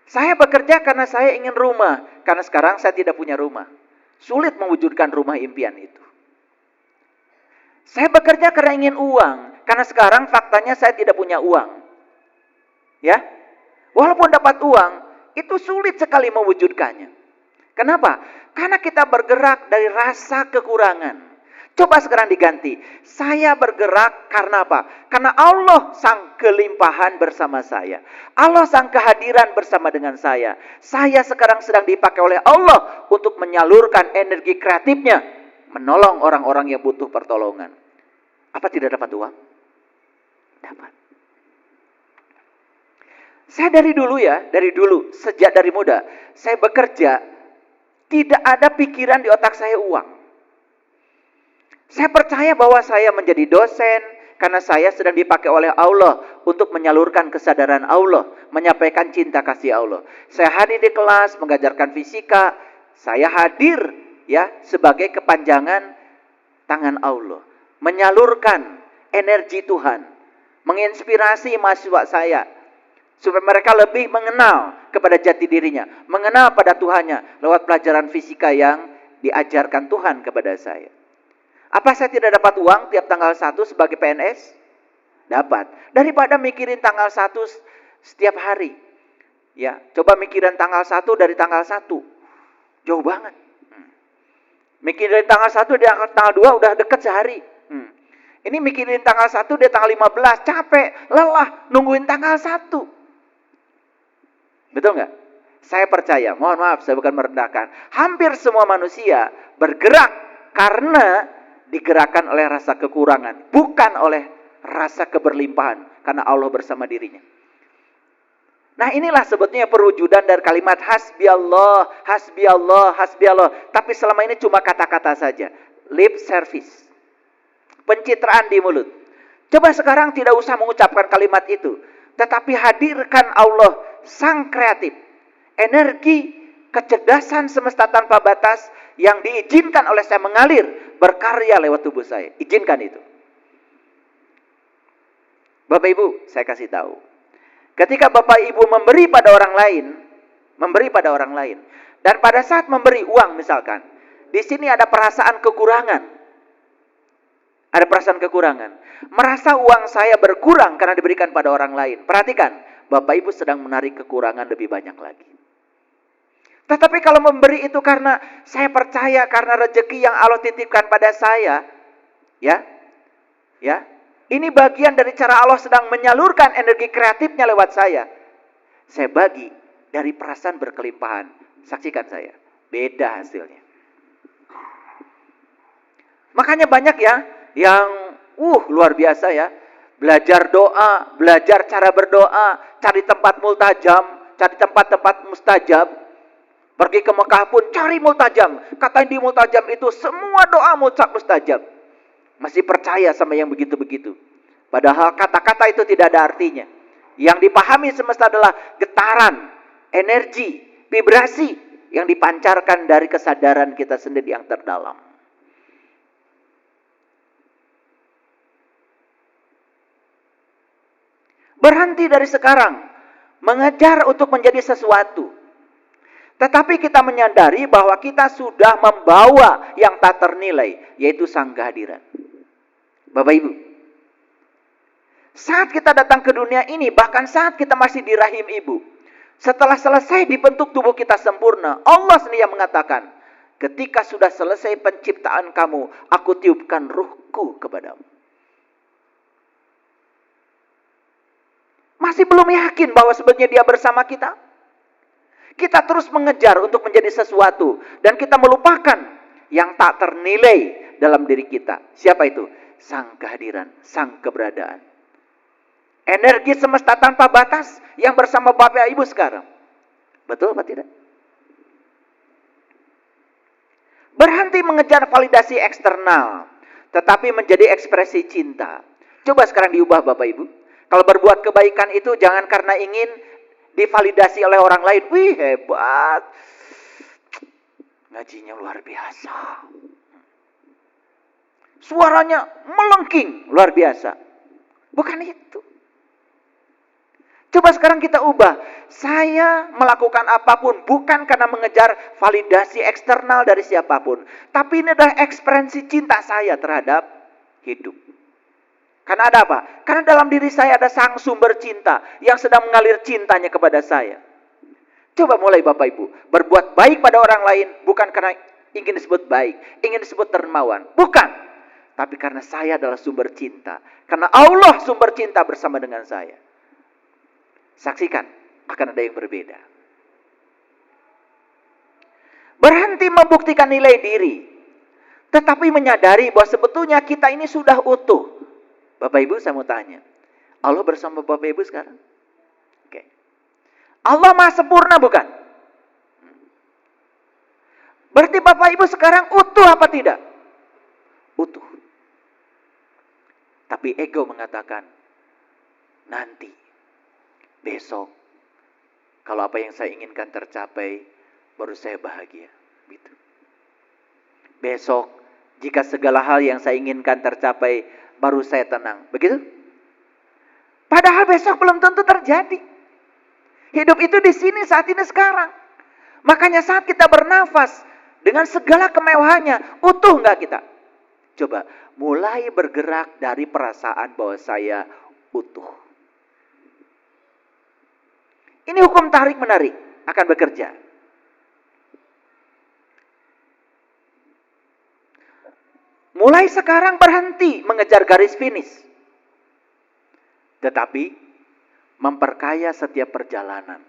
Saya bekerja karena saya ingin rumah. Karena sekarang saya tidak punya rumah. Sulit mewujudkan rumah impian itu. Saya bekerja karena ingin uang. Karena sekarang faktanya saya tidak punya uang. Ya, walaupun dapat uang, itu sulit sekali mewujudkannya. Kenapa? Karena kita bergerak dari rasa kekurangan. Coba sekarang diganti. Saya bergerak karena apa? Karena Allah sang kelimpahan bersama saya. Allah sang kehadiran bersama dengan saya. Saya sekarang sedang dipakai oleh Allah untuk menyalurkan energi kreatifnya. Menolong orang-orang yang butuh pertolongan. Apa tidak dapat uang? Dapat. Saya dari dulu, sejak dari muda, saya bekerja, tidak ada pikiran di otak saya uang. Saya percaya bahwa saya menjadi dosen, karena saya sedang dipakai oleh Allah untuk menyalurkan kesadaran Allah, menyampaikan cinta kasih Allah. Saya hadir di kelas, mengajarkan fisika, saya hadir ya sebagai kepanjangan tangan Allah. Menyalurkan energi Tuhan, menginspirasi mahasiswa saya, supaya mereka lebih mengenal kepada jati dirinya. Mengenal pada Tuhannya lewat pelajaran fisika yang diajarkan Tuhan kepada saya. Apa saya tidak dapat uang tiap tanggal 1 sebagai PNS? Dapat. Daripada mikirin tanggal 1 setiap hari. Ya, coba mikirin tanggal 1 dari tanggal 1. Jauh banget. Mikirin tanggal 1 dari tanggal 2 udah dekat sehari. Ini mikirin tanggal 1 dari tanggal 15. Capek, lelah, nungguin tanggal 1. Betul nggak? Saya percaya, mohon maaf saya bukan merendahkan. Hampir semua manusia bergerak karena digerakkan oleh rasa kekurangan. Bukan oleh rasa keberlimpahan. Karena Allah bersama dirinya. Nah inilah sebetulnya perwujudan dari kalimat hasbi Allah, hasbi Allah, hasbi Allah. Tapi selama ini cuma kata-kata saja. Lip service. Pencitraan di mulut. Coba sekarang tidak usah mengucapkan kalimat itu. Tetapi hadirkan Allah sang kreatif. Energi, kecerdasan semesta tanpa batas yang diizinkan oleh saya mengalir, berkarya lewat tubuh saya. Izinkan itu. Bapak Ibu, saya kasih tahu. Ketika Bapak Ibu memberi pada orang lain, dan pada saat memberi uang misalkan, di sini ada perasaan kekurangan. Ada perasaan kekurangan. Merasa uang saya berkurang karena diberikan pada orang lain. Perhatikan, Bapak Ibu sedang menarik kekurangan lebih banyak lagi. Tetapi kalau memberi itu karena saya percaya, karena rezeki yang Allah titipkan pada saya, ya, ini bagian dari cara Allah sedang menyalurkan energi kreatifnya lewat saya. Saya bagi dari perasaan berkelimpahan. Saksikan saya, beda hasilnya. Makanya banyak ya yang luar biasa ya, belajar doa, belajar cara berdoa, cari tempat multajam, cari tempat-tempat mustajab. Pergi ke Mekah pun cari multajam. Katanya di multajam itu semua doa mustajab. Masih percaya sama yang begitu-begitu. Padahal kata-kata itu tidak ada artinya. Yang dipahami semesta adalah getaran, energi, vibrasi yang dipancarkan dari kesadaran kita sendiri yang terdalam. Berhenti dari sekarang mengejar untuk menjadi sesuatu. Tetapi kita menyadari bahwa kita sudah membawa yang tak ternilai, yaitu sang kehadiran. Bapak Ibu, saat kita datang ke dunia ini, bahkan saat kita masih di rahim ibu, setelah selesai dibentuk tubuh kita sempurna, Allah sendiri yang mengatakan, ketika sudah selesai penciptaan kamu, aku tiupkan ruhku kepadamu. Masih belum yakin bahwa sebenarnya dia bersama kita? Kita terus mengejar untuk menjadi sesuatu. Dan kita melupakan yang tak ternilai dalam diri kita. Siapa itu? Sang kehadiran, sang keberadaan. Energi semesta tanpa batas yang bersama Bapak Ibu sekarang. Betul apa tidak? Berhenti mengejar validasi eksternal, tetapi menjadi ekspresi cinta. Coba sekarang diubah Bapak Ibu. Kalau berbuat kebaikan itu jangan karena ingin divalidasi oleh orang lain. Wih, hebat. Ngajinya luar biasa. Suaranya melengking, luar biasa. Bukan itu. Coba sekarang kita ubah. Saya melakukan apapun bukan karena mengejar validasi eksternal dari siapapun. Tapi ini adalah ekspresi cinta saya terhadap hidup. Karena ada apa? Karena dalam diri saya ada sang sumber cinta yang sedang mengalir cintanya kepada saya. Coba mulai Bapak Ibu, berbuat baik pada orang lain bukan karena ingin disebut baik, ingin disebut dermawan. Bukan. Tapi karena saya adalah sumber cinta. Karena Allah sumber cinta bersama dengan saya. Saksikan, akan ada yang berbeda. Berhenti membuktikan nilai diri. Tetapi menyadari bahwa sebetulnya kita ini sudah utuh. Bapak Ibu saya mau tanya. Allah bersama Bapak Ibu sekarang? Oke. Allah Maha Sempurna bukan? Berarti Bapak Ibu sekarang utuh apa tidak? Utuh. Tapi ego mengatakan, nanti, besok, kalau apa yang saya inginkan tercapai, baru saya bahagia. Gitu. Besok, jika segala hal yang saya inginkan tercapai, baru saya tenang. Begitu? Padahal besok belum tentu terjadi. Hidup itu di sini, saat ini, sekarang. Makanya saat kita bernafas, dengan segala kemewahannya, utuh nggak kita? Coba, mulai bergerak dari perasaan bahwa saya utuh. Ini hukum tarik-menarik akan bekerja. Mulai sekarang berhenti mengejar garis finish. Tetapi memperkaya setiap perjalanan.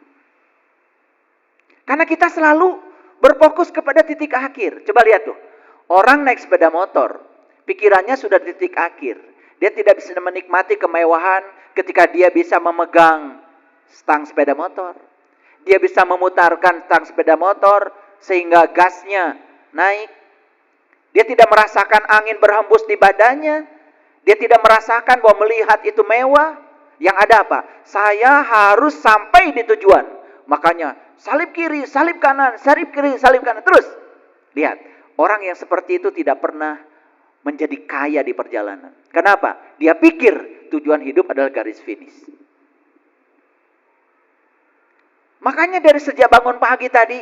Karena kita selalu berfokus kepada titik akhir. Coba lihat tuh. Orang naik sepeda motor, pikirannya sudah di titik akhir. Dia tidak bisa menikmati kemewahan ketika dia bisa memegang stang sepeda motor. Dia bisa memutarkan stang sepeda motor sehingga gasnya naik. Dia tidak merasakan angin berhembus di badannya. Dia tidak merasakan bahwa melihat itu mewah. Yang ada apa? Saya harus sampai di tujuan. Makanya salib kiri, salib kanan, salib kiri, salib kanan. Terus, lihat. Orang yang seperti itu tidak pernah menjadi kaya di perjalanan. Kenapa? Dia pikir tujuan hidup adalah garis finish. Makanya dari sejak bangun pagi tadi,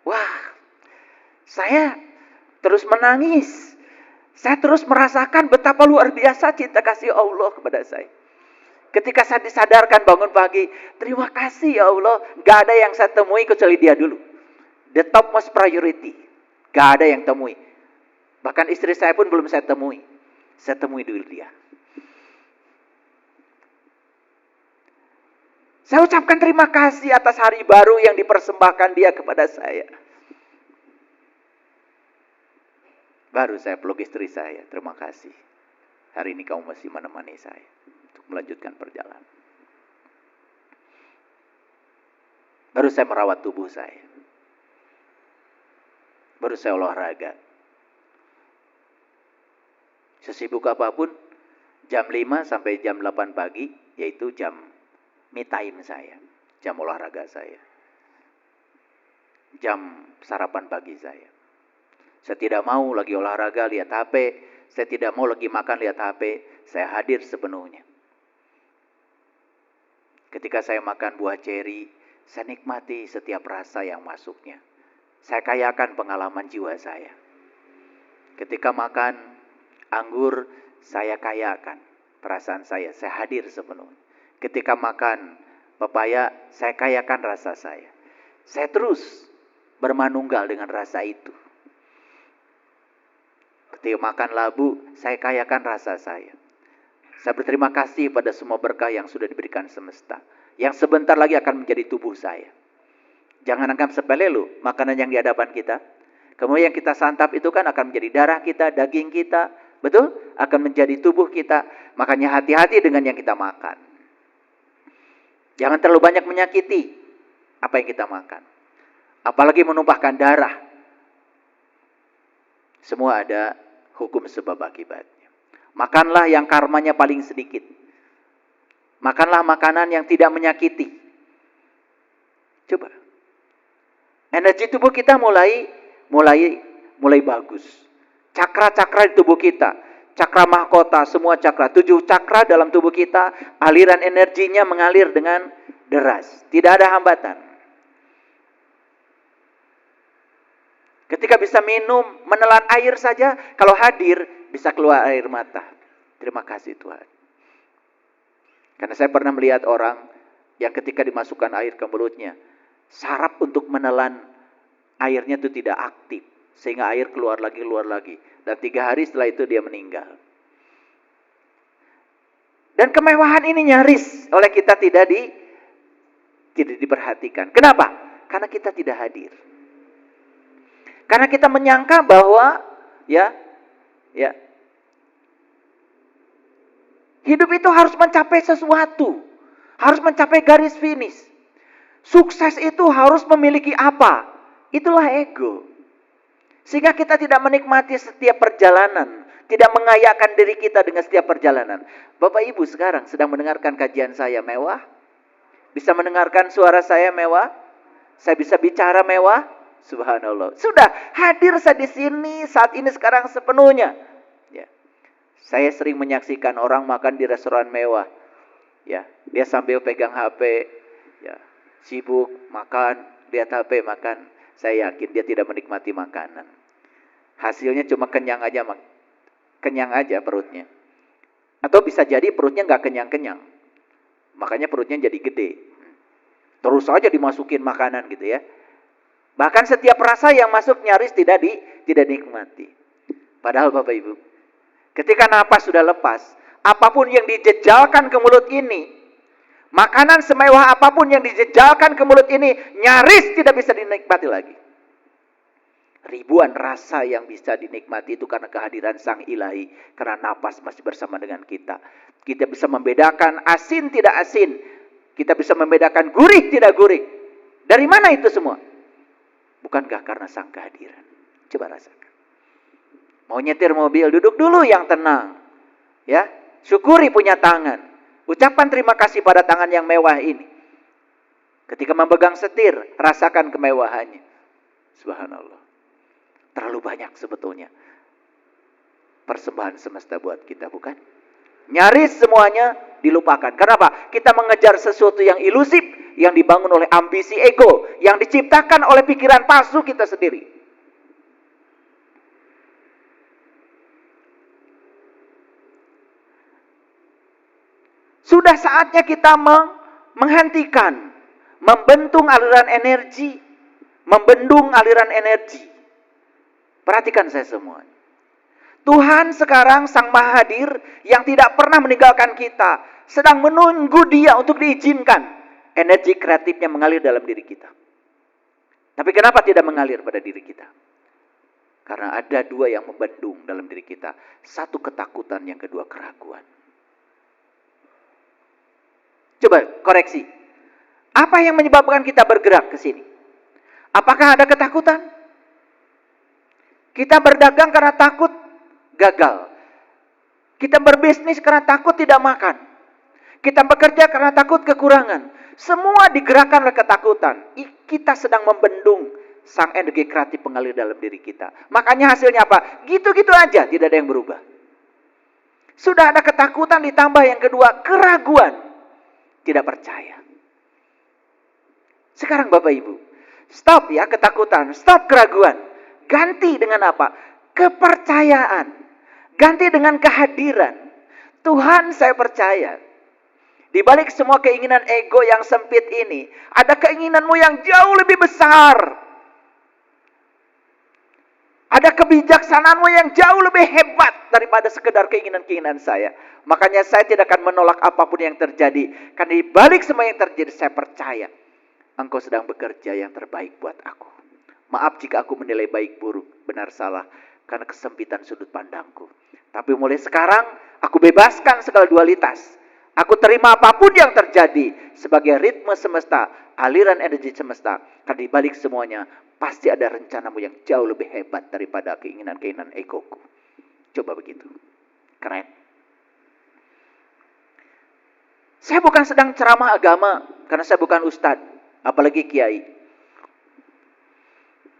wah, saya terus menangis. Saya terus merasakan betapa luar biasa cinta kasih Allah kepada saya. Ketika saya disadarkan bangun pagi, terima kasih ya Allah. Gak ada yang saya temui kecuali dia dulu. The topmost priority. Gak ada yang temui. Bahkan istri saya pun belum saya temui. Saya temui dulu dia. Saya ucapkan terima kasih atas hari baru yang dipersembahkan dia kepada saya. Baru saya peluk istri saya, terima kasih. Hari ini kamu masih menemani saya untuk melanjutkan perjalanan. Baru saya merawat tubuh saya. Baru saya olahraga. Sesibuk apapun, jam 5 sampai jam 8 pagi, yaitu jam me time saya. Jam olahraga saya. Jam sarapan pagi saya. Saya tidak mau lagi olahraga lihat HP. Saya tidak mau lagi makan lihat HP. Saya hadir sepenuhnya. Ketika saya makan buah ceri, saya nikmati setiap rasa yang masuknya. Saya kayakan pengalaman jiwa saya. Ketika makan anggur, saya kayakan perasaan saya. Saya hadir sepenuhnya. Ketika makan pepaya, saya kayakan rasa saya. Saya terus bermanunggal dengan rasa itu. Ketika makan labu, saya kayakan rasa saya. Saya berterima kasih pada semua berkah yang sudah diberikan semesta. Yang sebentar lagi akan menjadi tubuh saya. Jangan anggap sepele loh makanan yang di hadapan kita. Kemudian yang kita santap itu kan akan menjadi darah kita, daging kita. Betul? Akan menjadi tubuh kita. Makanya hati-hati dengan yang kita makan. Jangan terlalu banyak menyakiti apa yang kita makan. Apalagi menumpahkan darah. Semua ada hukum sebab akibatnya. Makanlah yang karmanya paling sedikit. Makanlah makanan yang tidak menyakiti. Coba. Energi tubuh kita mulai bagus. Cakra-cakra di tubuh kita. Cakra mahkota, semua cakra. 7 cakra dalam tubuh kita. Aliran energinya mengalir dengan deras. Tidak ada hambatan. Ketika bisa minum, menelan air saja, kalau hadir, bisa keluar air mata. Terima kasih Tuhan. Karena saya pernah melihat orang yang ketika dimasukkan air ke mulutnya, saraf untuk menelan airnya itu tidak aktif. Sehingga air keluar lagi. Dan 3 hari setelah itu dia meninggal. Dan kemewahan ini nyaris oleh kita tidak diperhatikan. Kenapa? Karena kita tidak hadir. Karena kita menyangka bahwa hidup itu harus mencapai sesuatu. Harus mencapai garis finish. Sukses itu harus memiliki apa? Itulah ego. Sehingga kita tidak menikmati setiap perjalanan. Tidak mengayakan diri kita dengan setiap perjalanan. Bapak Ibu sekarang sedang mendengarkan kajian saya mewah? Bisa mendengarkan suara saya mewah? Saya bisa bicara mewah? Subhanallah. Sudah hadir saya di sini saat ini sekarang sepenuhnya. Ya. Saya sering menyaksikan orang makan di restoran mewah. Ya, dia sambil pegang HP, ya, sibuk makan, lihat HP makan. Saya yakin dia tidak menikmati makanan. Hasilnya cuma kenyang aja perutnya. Atau bisa jadi perutnya nggak kenyang-kenyang. Makanya perutnya jadi gede. Terus aja dimasukin makanan gitu ya. Bahkan setiap rasa yang masuk nyaris tidak dinikmati. Padahal Bapak Ibu, ketika napas sudah lepas, apapun yang dijejalkan ke mulut ini, makanan semewah apapun yang dijejalkan ke mulut ini, nyaris tidak bisa dinikmati lagi. Ribuan rasa yang bisa dinikmati itu karena kehadiran Sang Ilahi. Karena napas masih bersama dengan kita. Kita bisa membedakan asin tidak asin. Kita bisa membedakan gurih tidak gurih. Dari mana itu semua? Bukankah karena Sang kehadiran? Coba rasakan. Mau nyetir mobil, duduk dulu yang tenang. Ya, syukuri punya tangan. Ucapan terima kasih pada tangan yang mewah ini. Ketika memegang setir, rasakan kemewahannya. Subhanallah. Terlalu banyak sebetulnya persembahan semesta buat kita, bukan? Nyaris semuanya dilupakan. Kenapa? Kita mengejar sesuatu yang ilusif yang dibangun oleh ambisi ego, yang diciptakan oleh pikiran palsu kita sendiri. Sudah saatnya kita menghentikan, membendung aliran energi, membendung aliran energi. Perhatikan saya semua. Tuhan sekarang Sang Maha Hadir yang tidak pernah meninggalkan kita, sedang menunggu Dia untuk diizinkan energi kreatifnya mengalir dalam diri kita. Tapi kenapa tidak mengalir pada diri kita? Karena ada dua yang membendung dalam diri kita. Satu ketakutan, yang kedua keraguan. Coba koreksi. Apa yang menyebabkan kita bergerak ke sini? Apakah ada ketakutan? Kita berdagang karena takut gagal. Kita berbisnis karena takut tidak makan. Kita bekerja karena takut kekurangan. Semua digerakkan oleh ketakutan. Kita sedang membendung sang energi kreatif pengalir dalam diri kita. Makanya hasilnya apa? Gitu-gitu aja, tidak ada yang berubah. Sudah ada ketakutan ditambah yang kedua, keraguan. Tidak percaya. Sekarang Bapak Ibu, stop ya ketakutan, stop keraguan. Ganti dengan apa? Kepercayaan. Ganti dengan kehadiran. Tuhan, saya percaya. Di balik semua keinginan ego yang sempit ini, ada keinginanmu yang jauh lebih besar. Ada kebijaksanaanmu yang jauh lebih hebat daripada sekedar keinginan-keinginan saya. Makanya saya tidak akan menolak apapun yang terjadi. Karena di balik semua yang terjadi, saya percaya Engkau sedang bekerja yang terbaik buat aku. Maaf jika aku menilai baik buruk, benar salah, karena kesempitan sudut pandangku. Tapi mulai sekarang, aku bebaskan segala dualitas. Aku terima apapun yang terjadi sebagai ritme semesta, aliran energi semesta. Karena di balik semuanya, pasti ada rencanamu yang jauh lebih hebat daripada keinginan-keinginan egoku. Coba begitu. Keren. Saya bukan sedang ceramah agama, karena saya bukan ustadz, apalagi kiai.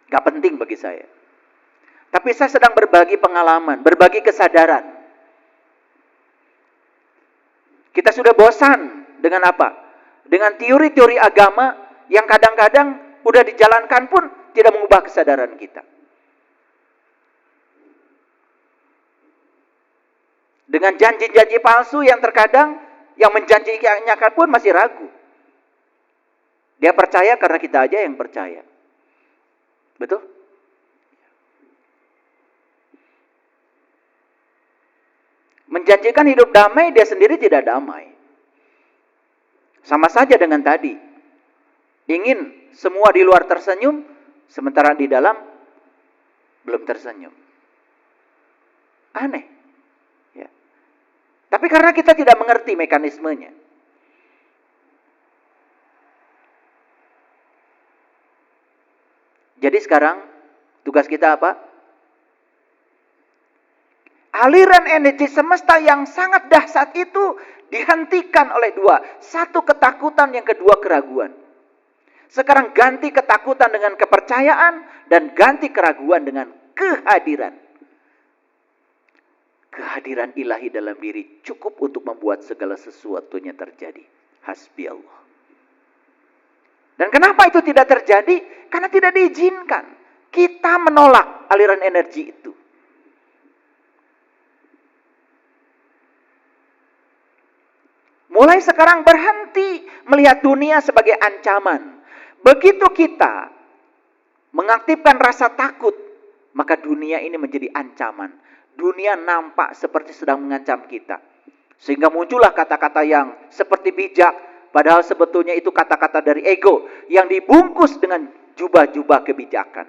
Gak penting bagi saya. Tapi saya sedang berbagi pengalaman, berbagi kesadaran. Kita sudah bosan dengan apa? Dengan teori-teori agama yang kadang-kadang udah dijalankan pun tidak mengubah kesadaran kita. Dengan janji-janji palsu yang terkadang yang menjanjikannya pun masih ragu. Dia percaya karena kita aja yang percaya. Betul? Menjanjikan hidup damai, dia sendiri tidak damai. Sama saja dengan tadi. Ingin semua di luar tersenyum, sementara di dalam belum tersenyum. Aneh. Ya. Tapi karena kita tidak mengerti mekanismenya. Jadi sekarang tugas kita apa? Aliran energi semesta yang sangat dahsyat itu dihentikan oleh dua. Satu ketakutan, yang kedua keraguan. Sekarang ganti ketakutan dengan kepercayaan dan ganti keraguan dengan kehadiran. Kehadiran ilahi dalam diri cukup untuk membuat segala sesuatunya terjadi. Hasbi Allah. Dan kenapa itu tidak terjadi? Karena tidak diizinkan. Kita menolak aliran energi itu. Mulai sekarang berhenti melihat dunia sebagai ancaman. Begitu kita mengaktifkan rasa takut, maka dunia ini menjadi ancaman. Dunia nampak seperti sedang mengancam kita. Sehingga muncullah kata-kata yang seperti bijak, padahal sebetulnya itu kata-kata dari ego yang dibungkus dengan jubah-jubah kebijakan.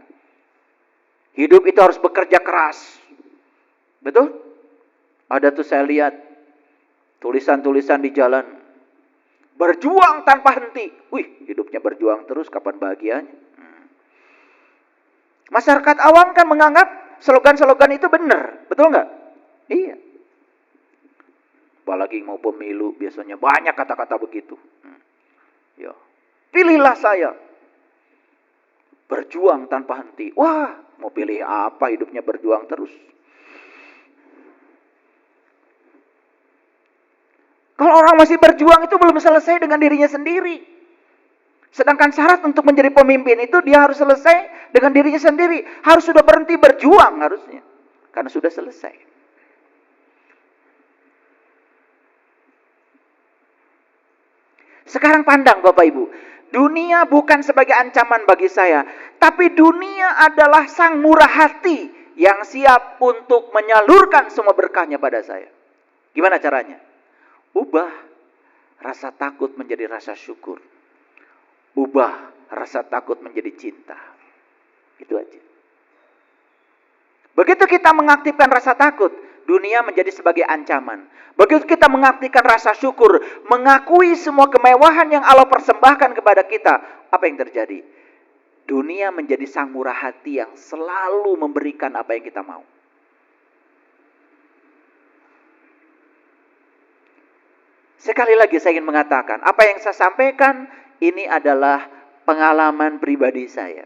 Hidup itu harus bekerja keras. Betul? Ada tuh saya lihat tulisan-tulisan di jalan. Berjuang tanpa henti. Wih, hidupnya berjuang terus, kapan bahagianya? Masyarakat awam kan menganggap slogan-slogan itu benar. Betul nggak? Iya. Apalagi mau pemilu, biasanya banyak kata-kata begitu. Ya. Pilihlah saya. Berjuang tanpa henti. Wah, mau pilih apa, hidupnya berjuang terus. Kalau orang masih berjuang itu belum selesai dengan dirinya sendiri. Sedangkan syarat untuk menjadi pemimpin itu dia harus selesai dengan dirinya sendiri. Harus sudah berhenti berjuang harusnya. Karena sudah selesai. Sekarang pandang Bapak Ibu. Dunia bukan sebagai ancaman bagi saya. Tapi dunia adalah sang murah hati yang siap untuk menyalurkan semua berkahnya pada saya. Gimana caranya? Ubah rasa takut menjadi rasa syukur. Ubah rasa takut menjadi cinta. Itu aja. Begitu kita mengaktifkan rasa takut, dunia menjadi sebagai ancaman. Begitu kita mengaktifkan rasa syukur, mengakui semua kemewahan yang Allah persembahkan kepada kita, apa yang terjadi? Dunia menjadi sang murah hati yang selalu memberikan apa yang kita mau. Sekali lagi saya ingin mengatakan, apa yang saya sampaikan ini adalah pengalaman pribadi saya.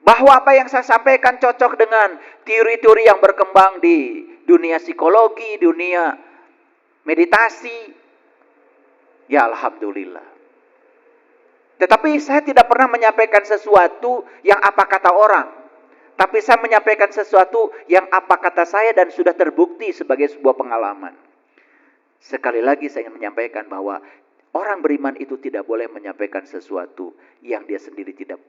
Bahwa apa yang saya sampaikan cocok dengan teori-teori yang berkembang di dunia psikologi, dunia meditasi. Ya Alhamdulillah. Tetapi saya tidak pernah menyampaikan sesuatu yang apa kata orang. Tapi saya menyampaikan sesuatu yang apa kata saya dan sudah terbukti sebagai sebuah pengalaman. Sekali lagi saya ingin menyampaikan bahwa orang beriman itu tidak boleh menyampaikan sesuatu yang dia sendiri tidak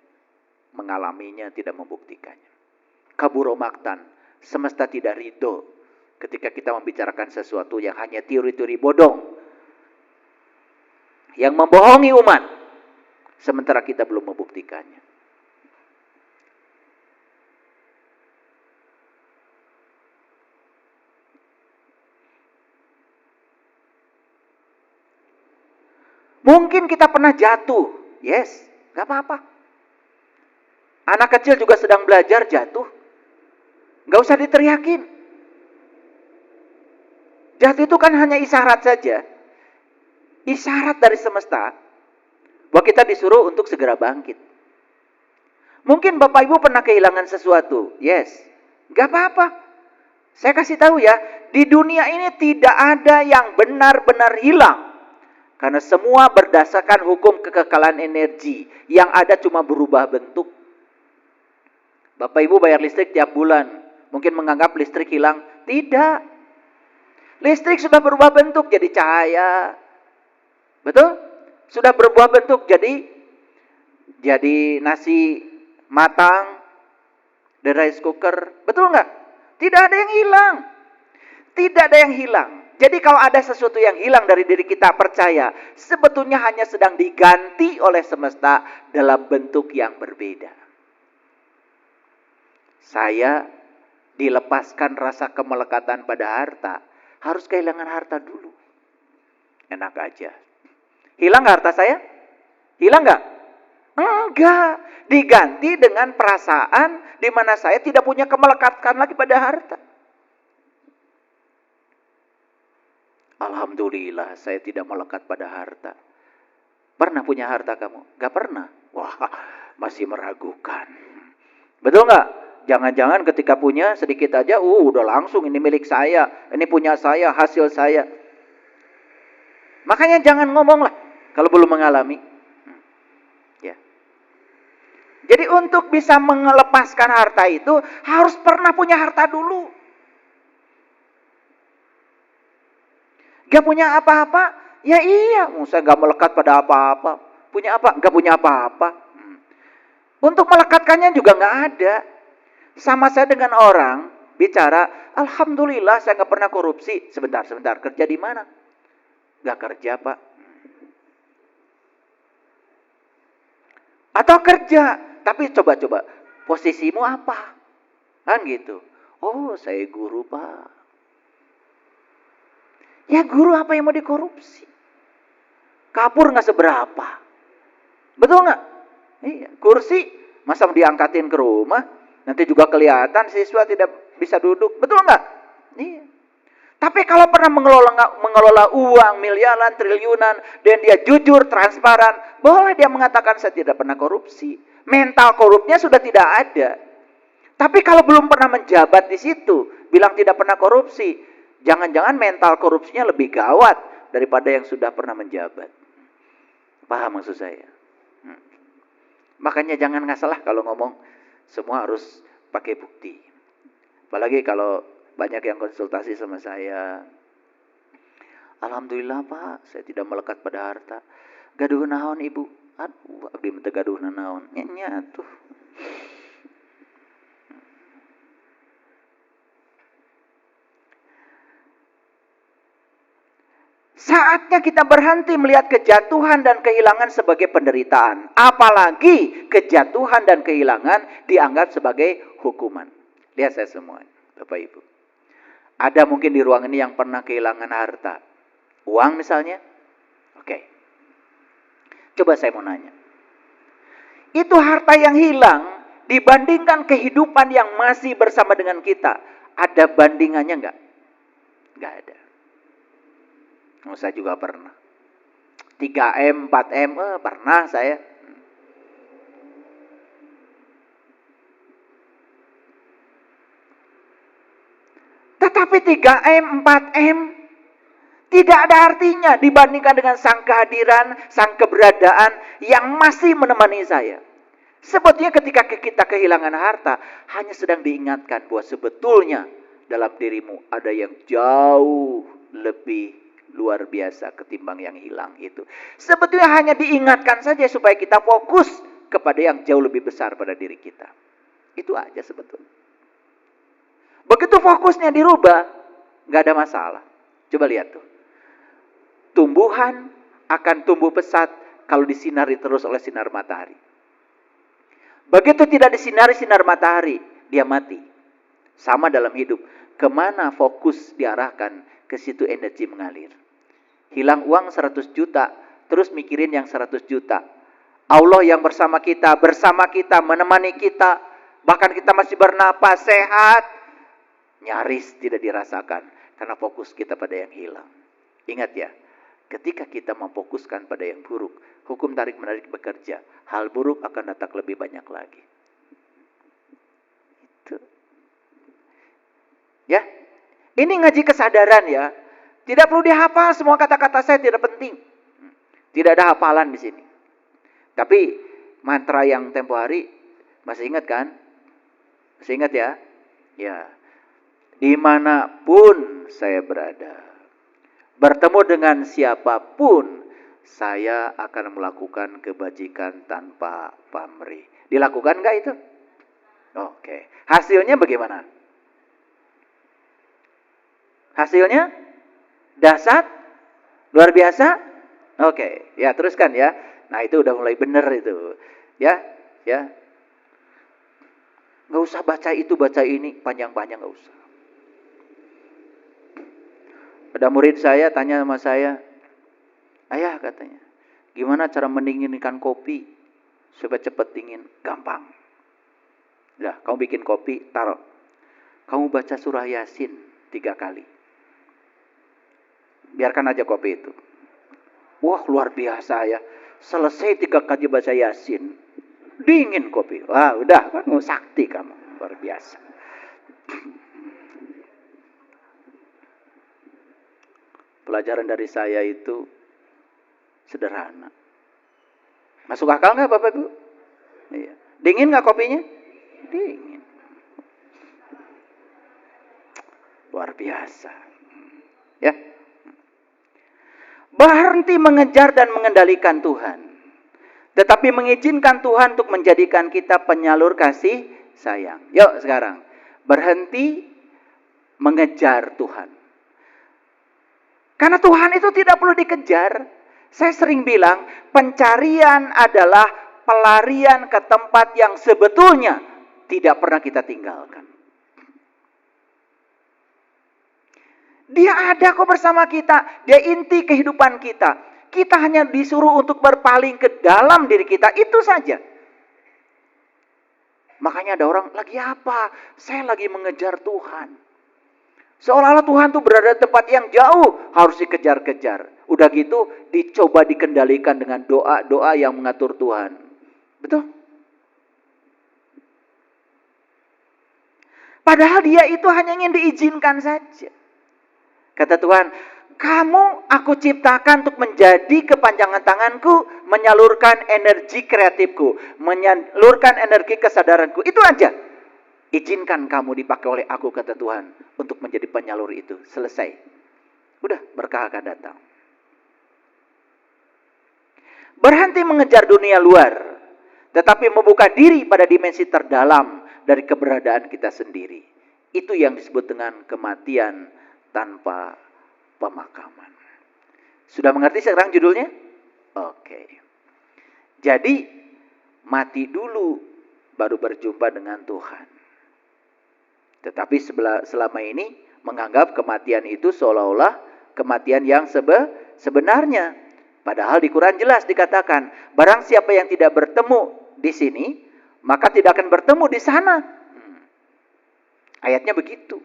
mengalaminya, tidak membuktikannya. Kaburo maktan, semesta tidak ridho ketika kita membicarakan sesuatu yang hanya teori-teori bodong, yang membohongi umat, sementara kita belum membuktikannya. Mungkin kita pernah jatuh, yes, gak apa-apa. Anak kecil juga sedang belajar jatuh. Gak usah diteriakin. Jatuh itu kan hanya isyarat saja. Isyarat dari semesta bahwa kita disuruh untuk segera bangkit. Mungkin Bapak Ibu pernah kehilangan sesuatu. Yes. Gak apa-apa. Saya kasih tahu ya. Di dunia ini tidak ada yang benar-benar hilang. Karena semua berdasarkan hukum kekekalan energi. Yang ada cuma berubah bentuk. Bapak Ibu bayar listrik tiap bulan. Mungkin menganggap listrik hilang. Tidak. Listrik sudah berubah bentuk jadi cahaya. Betul? Sudah berubah bentuk jadi nasi matang. The rice cooker. Betul nggak? Tidak ada yang hilang. Tidak ada yang hilang. Jadi kalau ada sesuatu yang hilang dari diri kita, percaya. Sebetulnya hanya sedang diganti oleh semesta dalam bentuk yang berbeda. Saya dilepaskan rasa kemelekatan pada harta. Harus kehilangan harta dulu. Enak aja. Hilang gak harta saya? Hilang gak? Enggak. Diganti dengan perasaan di mana saya tidak punya kemelekatan lagi pada harta. Alhamdulillah saya tidak melekat pada harta. Pernah punya harta kamu? Gak pernah? Wah, masih meragukan. Betul gak? Jangan-jangan ketika punya sedikit aja, udah langsung ini milik saya, ini punya saya, hasil saya. Makanya jangan ngomong lah kalau belum mengalami. Ya. Jadi untuk bisa melepaskan harta itu harus pernah punya harta dulu. Gak punya apa-apa, ya iya, saya gak melekat pada apa-apa. Punya apa? Gak punya apa-apa. Untuk melekatkannya juga gak ada. Sama saya dengan orang bicara, alhamdulillah saya gak pernah korupsi. Sebentar, kerja di mana? Gak kerja Pak. Atau kerja, tapi coba-coba, posisimu apa? Kan gitu. Oh saya guru Pak. Ya guru apa yang mau dikorupsi? Kapur gak seberapa. Betul gak? Iya, kursi masa diangkatin ke rumah? Nanti juga kelihatan siswa tidak bisa duduk. Betul nggak? Iya. Tapi kalau pernah mengelola uang miliaran, triliunan, dan dia jujur, transparan, boleh dia mengatakan saya tidak pernah korupsi. Mental korupnya sudah tidak ada. Tapi kalau belum pernah menjabat di situ, bilang tidak pernah korupsi, jangan-jangan mental korupsinya lebih gawat daripada yang sudah pernah menjabat. Paham maksud saya? Makanya jangan ngasalah kalau ngomong semua harus pakai bukti. Apalagi kalau banyak yang konsultasi sama saya. Alhamdulillah Pak, saya tidak melekat pada harta. Gaduh naon Ibu? Aduh, abdi mah teu gaduh naon. Nya tuh. Saatnya kita berhenti melihat kejatuhan dan kehilangan sebagai penderitaan. Apalagi kejatuhan dan kehilangan dianggap sebagai hukuman. Lihat saya semua, Bapak Ibu. Ada mungkin di ruang ini yang pernah kehilangan harta. Uang misalnya. Oke. Coba saya mau nanya. Itu harta yang hilang dibandingkan kehidupan yang masih bersama dengan kita. Ada bandingannya enggak? Enggak ada. Saya juga pernah. 3M, 4M, pernah saya. Tetapi 3M, 4M tidak ada artinya dibandingkan dengan sang kehadiran, sang keberadaan yang masih menemani saya. Sebetulnya ketika kita kehilangan harta, hanya sedang diingatkan bahwa sebetulnya dalam dirimu ada yang jauh lebih luar biasa ketimbang yang hilang itu. Sebetulnya hanya diingatkan saja supaya kita fokus kepada yang jauh lebih besar pada diri kita. Itu aja sebetulnya. Begitu fokusnya dirubah, gak ada masalah. Coba lihat tuh. Tumbuhan akan tumbuh pesat kalau disinari terus oleh sinar matahari. Begitu tidak disinari sinar matahari, dia mati. Sama dalam hidup. Kemana fokus diarahkan, ke situ energi mengalir. Hilang uang 100 juta, terus mikirin yang 100 juta. Allah yang bersama kita, menemani kita, bahkan kita masih bernapas, sehat, nyaris tidak dirasakan, karena fokus kita pada yang hilang. Ingat ya, ketika kita memfokuskan pada yang buruk, hukum tarik-menarik bekerja, hal buruk akan datang lebih banyak lagi. Itu. Ya, ini ngaji kesadaran ya. Tidak perlu dihafal, semua kata-kata saya tidak penting. Tidak ada hafalan di sini. Tapi mantra yang tempo hari masih ingat kan? Masih ingat ya? Ya. Dimanapun saya berada, bertemu dengan siapapun, saya akan melakukan kebajikan tanpa pamrih. Dilakukan nggak itu? Oke. Hasilnya bagaimana? Hasilnya dahsyat, luar biasa. Oke, ya teruskan ya. Nah itu udah mulai bener itu, ya. Nggak usah baca itu, baca ini, panjang-panjang nggak usah. Ada murid saya tanya sama saya, ayah katanya, gimana cara mendinginkan kopi supaya cepat dingin? Gampang. Nah, kamu bikin kopi, taruh. Kamu baca surah Yasin 3 kali. Biarkan aja kopi itu. Wah luar biasa ya. Selesai 3 kali baca Yasin, dingin kopi. Wah udah, kan sakti kamu, luar biasa. Pelajaran dari saya itu sederhana. Masuk akal nggak Bapak Ibu? Iya. Dingin nggak kopinya? Dingin. Luar biasa. Ya. Berhenti mengejar dan mengendalikan Tuhan. Tetapi mengizinkan Tuhan untuk menjadikan kita penyalur kasih sayang. Yuk sekarang. Berhenti mengejar Tuhan. Karena Tuhan itu tidak perlu dikejar. Saya sering bilang, pencarian adalah pelarian ke tempat yang sebetulnya tidak pernah kita tinggalkan. Dia ada kok bersama kita. Dia inti kehidupan kita. Kita hanya disuruh untuk berpaling ke dalam diri kita. Itu saja. Makanya ada orang, lagi apa? Saya lagi mengejar Tuhan. Seolah-olah Tuhan tuh berada di tempat yang jauh, harus dikejar-kejar. Udah gitu, dicoba dikendalikan dengan doa-doa yang mengatur Tuhan. Betul? Padahal dia itu hanya ingin diizinkan saja. Kata Tuhan, kamu aku ciptakan untuk menjadi kepanjangan tanganku, menyalurkan energi kreatifku, menyalurkan energi kesadaranku. Itu aja. Izinkan kamu dipakai oleh aku, kata Tuhan, untuk menjadi penyalur itu. Selesai. Udah, berkah akan datang. Berhenti mengejar dunia luar, tetapi membuka diri pada dimensi terdalam dari keberadaan kita sendiri. Itu yang disebut dengan kematian tanpa pemakaman. Sudah mengerti sekarang judulnya? Oke. Jadi, mati dulu baru berjumpa dengan Tuhan. Tetapi selama ini menganggap kematian itu seolah-olah kematian yang sebenarnya. Padahal di Quran jelas dikatakan, barang siapa yang tidak bertemu di sini, maka tidak akan bertemu di sana. Ayatnya begitu.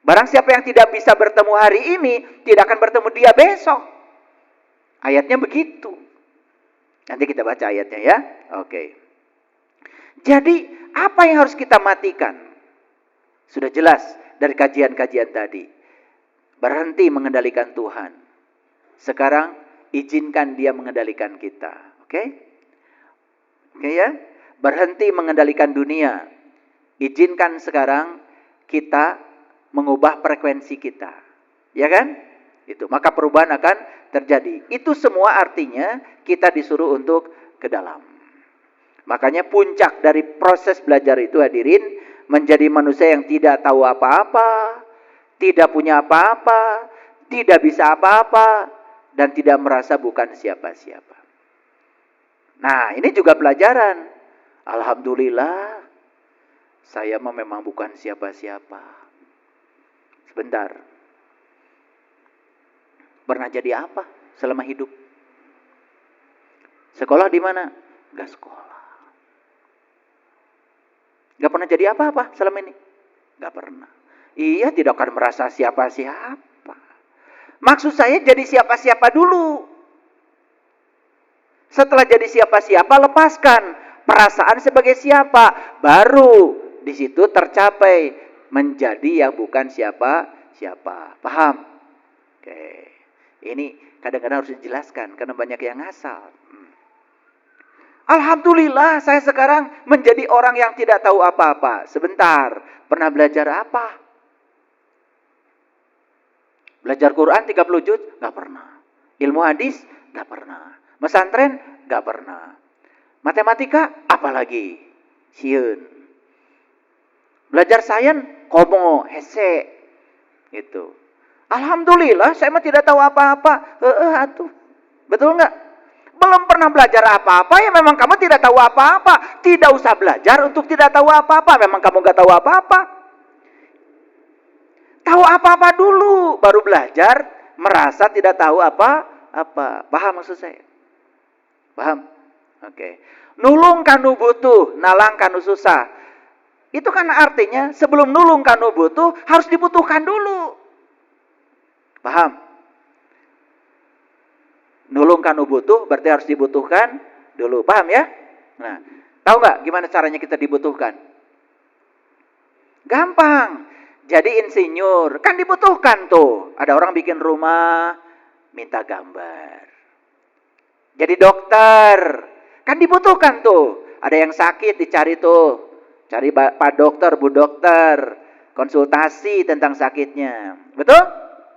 Barang siapa yang tidak bisa bertemu hari ini, tidak akan bertemu dia besok. Ayatnya begitu. Nanti kita baca ayatnya ya. Oke. Jadi, apa yang harus kita matikan? Sudah jelas dari kajian-kajian tadi. Berhenti mengendalikan Tuhan. Sekarang izinkan dia mengendalikan kita. Oke? Oke ya? Berhenti mengendalikan dunia. Izinkan sekarang kita mengubah frekuensi kita. Ya kan? Itu. Maka perubahan akan terjadi. Itu semua artinya kita disuruh untuk ke dalam. Makanya puncak dari proses belajar itu hadirin, menjadi manusia yang tidak tahu apa-apa, tidak punya apa-apa, tidak bisa apa-apa, dan tidak merasa bukan siapa-siapa. Nah, ini juga pelajaran. Alhamdulillah, saya memang bukan siapa-siapa. Sebentar. Pernah jadi apa selama hidup? Sekolah di mana? Gak sekolah. Gak pernah jadi apa-apa selama ini? Gak pernah. Iya, tidak akan merasa siapa-siapa. Maksud saya jadi siapa-siapa dulu. Setelah jadi siapa-siapa, lepaskan perasaan sebagai siapa. Baru di situ tercapai menjadi yang bukan siapa-siapa. Paham? Oke. Ini kadang-kadang harus dijelaskan karena banyak yang ngasal. Alhamdulillah saya sekarang menjadi orang yang tidak tahu apa-apa. Sebentar, pernah belajar apa? Belajar Quran 30 juz? Gak pernah. Ilmu hadis? Gak pernah. Mesantren? Gak pernah. Matematika? Apalagi? Sieun. Belajar sains? Komo, hese. Gitu. Alhamdulillah saya mah tidak tahu apa-apa. Atuh. Betul gak? Belum pernah belajar apa-apa, ya memang kamu tidak tahu apa-apa. Tidak usah belajar untuk tidak tahu apa-apa. Memang kamu gak tahu apa-apa. Tahu apa-apa dulu, baru belajar, merasa tidak tahu apa-apa. Paham maksud saya? Paham? Oke. Nulung kanu butuh, nalang kanu susah. Itu kan artinya sebelum nulung kanu butuh, harus dibutuhkan dulu. Paham? Nulung kanu butuh berarti harus dibutuhkan dulu. Paham ya? Nah, tahu nggak gimana caranya kita dibutuhkan? Gampang. Jadi insinyur kan dibutuhkan tuh. Ada orang bikin rumah minta gambar. Jadi dokter kan dibutuhkan tuh. Ada yang sakit dicari tuh. Cari Pak Dokter, Bu Dokter, konsultasi tentang sakitnya. Betul?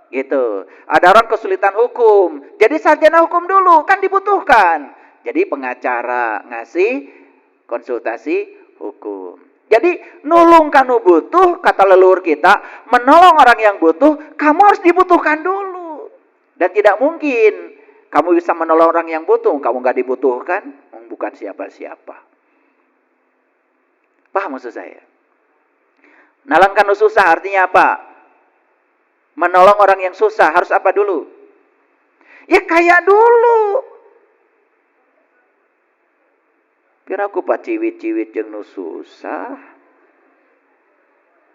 Gitu. Ada orang kesulitan hukum, jadi sarjana hukum dulu, kan dibutuhkan. Jadi pengacara ngasih konsultasi hukum. Jadi nulung kanu butuh, kata leluhur kita, menolong orang yang butuh, kamu harus dibutuhkan dulu. Dan tidak mungkin kamu bisa menolong orang yang butuh, kamu gak dibutuhkan, bukan siapa-siapa. Paham maksud saya? Nalang kanu susah artinya apa? Menolong orang yang susah harus apa dulu? Ya kaya dulu. Kira aku pak ciwit-ciwit jeung nu susah.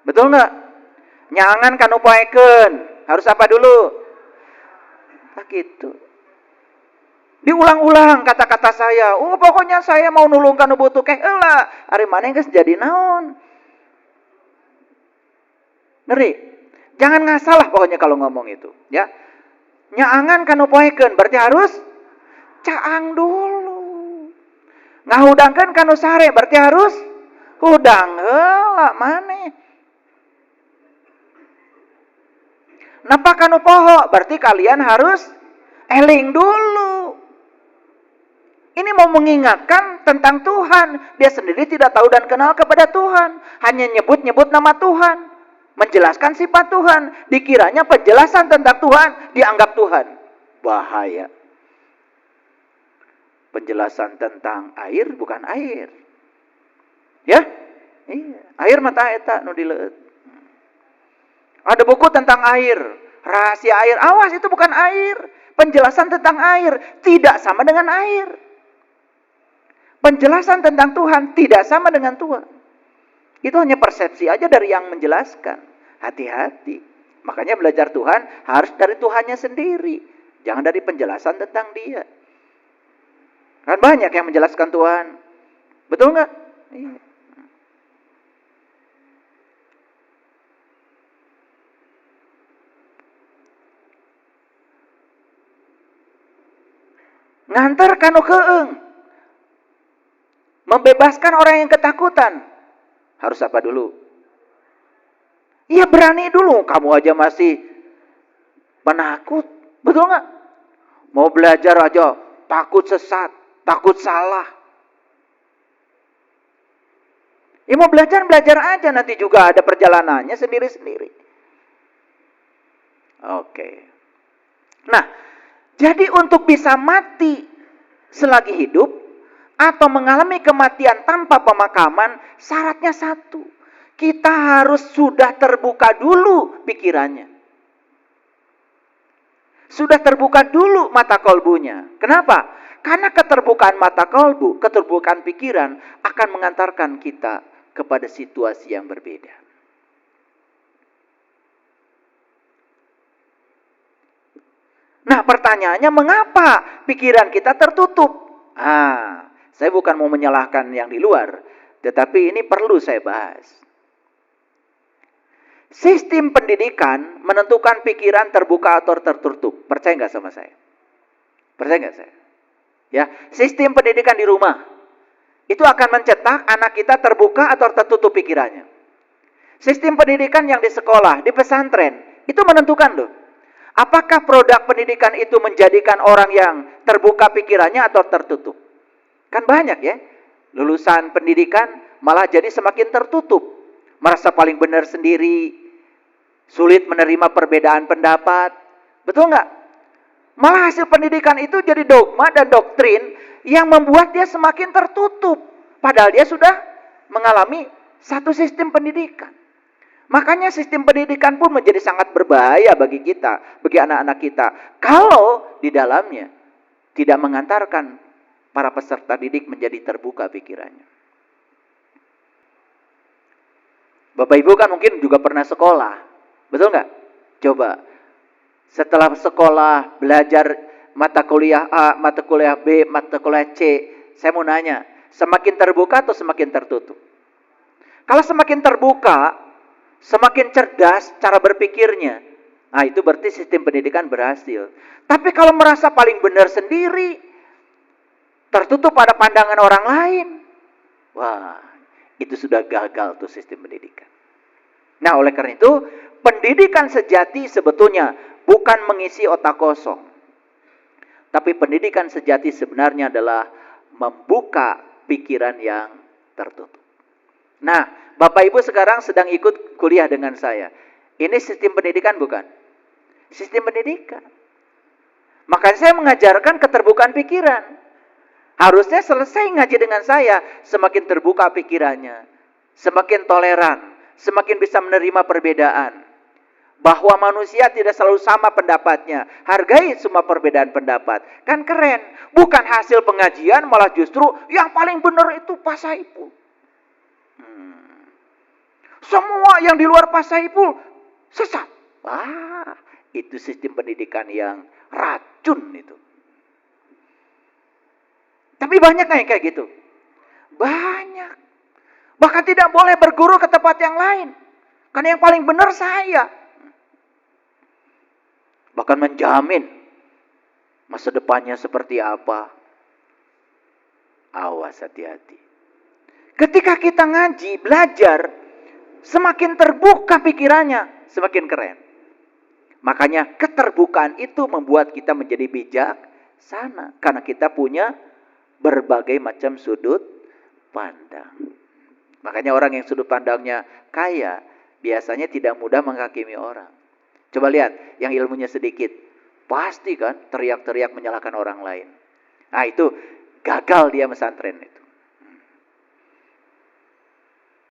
Betul nggak? Nyangan kanu poekeun. Harus apa dulu? Nah gitu. Diulang-ulang kata-kata saya. Oh pokoknya saya mau nulung kanu butuh keh heula. Ari maneh geus jadi naon? Ngeri. Jangan ngasal lah pokoknya kalau ngomong itu, ya. Nyaangan kanu poekeun berarti harus caang dulu. Ngahudangkeun kanu sare berarti harus hudang heula maneh. Napa kanu poho berarti kalian harus eling dulu. Ini mau mengingatkan tentang Tuhan. Dia sendiri tidak tahu dan kenal kepada Tuhan. Hanya nyebut-nyebut nama Tuhan. Menjelaskan sifat Tuhan. Dikiranya penjelasan tentang Tuhan dianggap Tuhan. Bahaya. Penjelasan tentang air bukan air. Ya? Iya. Air mata eta nu dileut. Ada buku tentang air. Rahasia air. Awas, itu bukan air. Penjelasan tentang air tidak sama dengan air. Penjelasan tentang Tuhan tidak sama dengan Tuhan. Itu hanya persepsi aja dari yang menjelaskan. Hati-hati. Makanya belajar Tuhan harus dari Tuhannya sendiri. Jangan dari penjelasan tentang Dia. Kan banyak yang menjelaskan Tuhan. Betul nggak? Iya. Ngantar kanu keeng. Membebaskan orang yang ketakutan. Harus apa dulu? Iya berani dulu. Kamu aja masih penakut. Betul nggak? Mau belajar aja takut sesat, takut salah. Ya mau belajar aja. Nanti juga ada perjalanannya sendiri-sendiri. Oke. Nah, jadi untuk bisa mati selagi hidup, atau mengalami kematian tanpa pemakaman, syaratnya satu. Kita harus sudah terbuka dulu pikirannya. Sudah terbuka dulu mata kolbunya. Kenapa? Karena keterbukaan mata kolbu, keterbukaan pikiran akan mengantarkan kita kepada situasi yang berbeda. Nah, pertanyaannya mengapa pikiran kita tertutup? Saya bukan mau menyalahkan yang di luar, tetapi ini perlu saya bahas. Sistem pendidikan menentukan pikiran terbuka atau tertutup. Percaya nggak sama saya? Percaya nggak saya? Ya, sistem pendidikan di rumah itu akan mencetak anak kita terbuka atau tertutup pikirannya. Sistem pendidikan yang di sekolah, di pesantren, itu menentukan loh. Apakah produk pendidikan itu menjadikan orang yang terbuka pikirannya atau tertutup? Kan banyak ya, lulusan pendidikan malah jadi semakin tertutup. Merasa paling benar sendiri, sulit menerima perbedaan pendapat. Betul nggak? Malah hasil pendidikan itu jadi dogma dan doktrin yang membuat dia semakin tertutup. Padahal dia sudah mengalami satu sistem pendidikan. Makanya sistem pendidikan pun menjadi sangat berbahaya bagi kita, bagi anak-anak kita. Kalau di dalamnya tidak mengantarkan para peserta didik menjadi terbuka pikirannya. Bapak Ibu kan mungkin juga pernah sekolah. Betul nggak? Coba. Setelah sekolah, belajar mata kuliah A, mata kuliah B, mata kuliah C. Saya mau nanya, semakin terbuka atau semakin tertutup? Kalau semakin terbuka, semakin cerdas cara berpikirnya. Nah, itu berarti sistem pendidikan berhasil. Tapi kalau merasa paling benar sendiri, tertutup pada pandangan orang lain, wah, itu sudah gagal tuh sistem pendidikan. Nah, oleh karena itu, pendidikan sejati sebetulnya bukan mengisi otak kosong. Tapi pendidikan sejati sebenarnya adalah membuka pikiran yang tertutup. Nah, Bapak Ibu sekarang sedang ikut kuliah dengan saya. Ini sistem pendidikan bukan? Sistem pendidikan. Makanya saya mengajarkan keterbukaan pikiran. Harusnya selesai ngaji dengan saya, semakin terbuka pikirannya, semakin toleran, semakin bisa menerima perbedaan. Bahwa manusia tidak selalu sama pendapatnya. Hargai semua perbedaan pendapat. Kan keren. Bukan hasil pengajian, malah justru yang paling benar itu Pak Saiful. Semua yang di luar Pak Saiful sesat. Itu sistem pendidikan yang racun itu. Tapi banyak kayak gitu. Banyak. Bahkan tidak boleh berguru ke tempat yang lain. Karena yang paling benar saya. Bahkan menjamin masa depannya seperti apa. Awas, hati-hati. Ketika kita ngaji, belajar, semakin terbuka pikirannya, semakin keren. Makanya keterbukaan itu membuat kita menjadi bijak sana. Karena kita punya berbagai macam sudut pandang. Makanya orang yang sudut pandangnya kaya, biasanya tidak mudah menghakimi orang. Coba lihat, yang ilmunya sedikit. Pasti kan teriak-teriak menyalahkan orang lain. Nah itu gagal dia pesantren.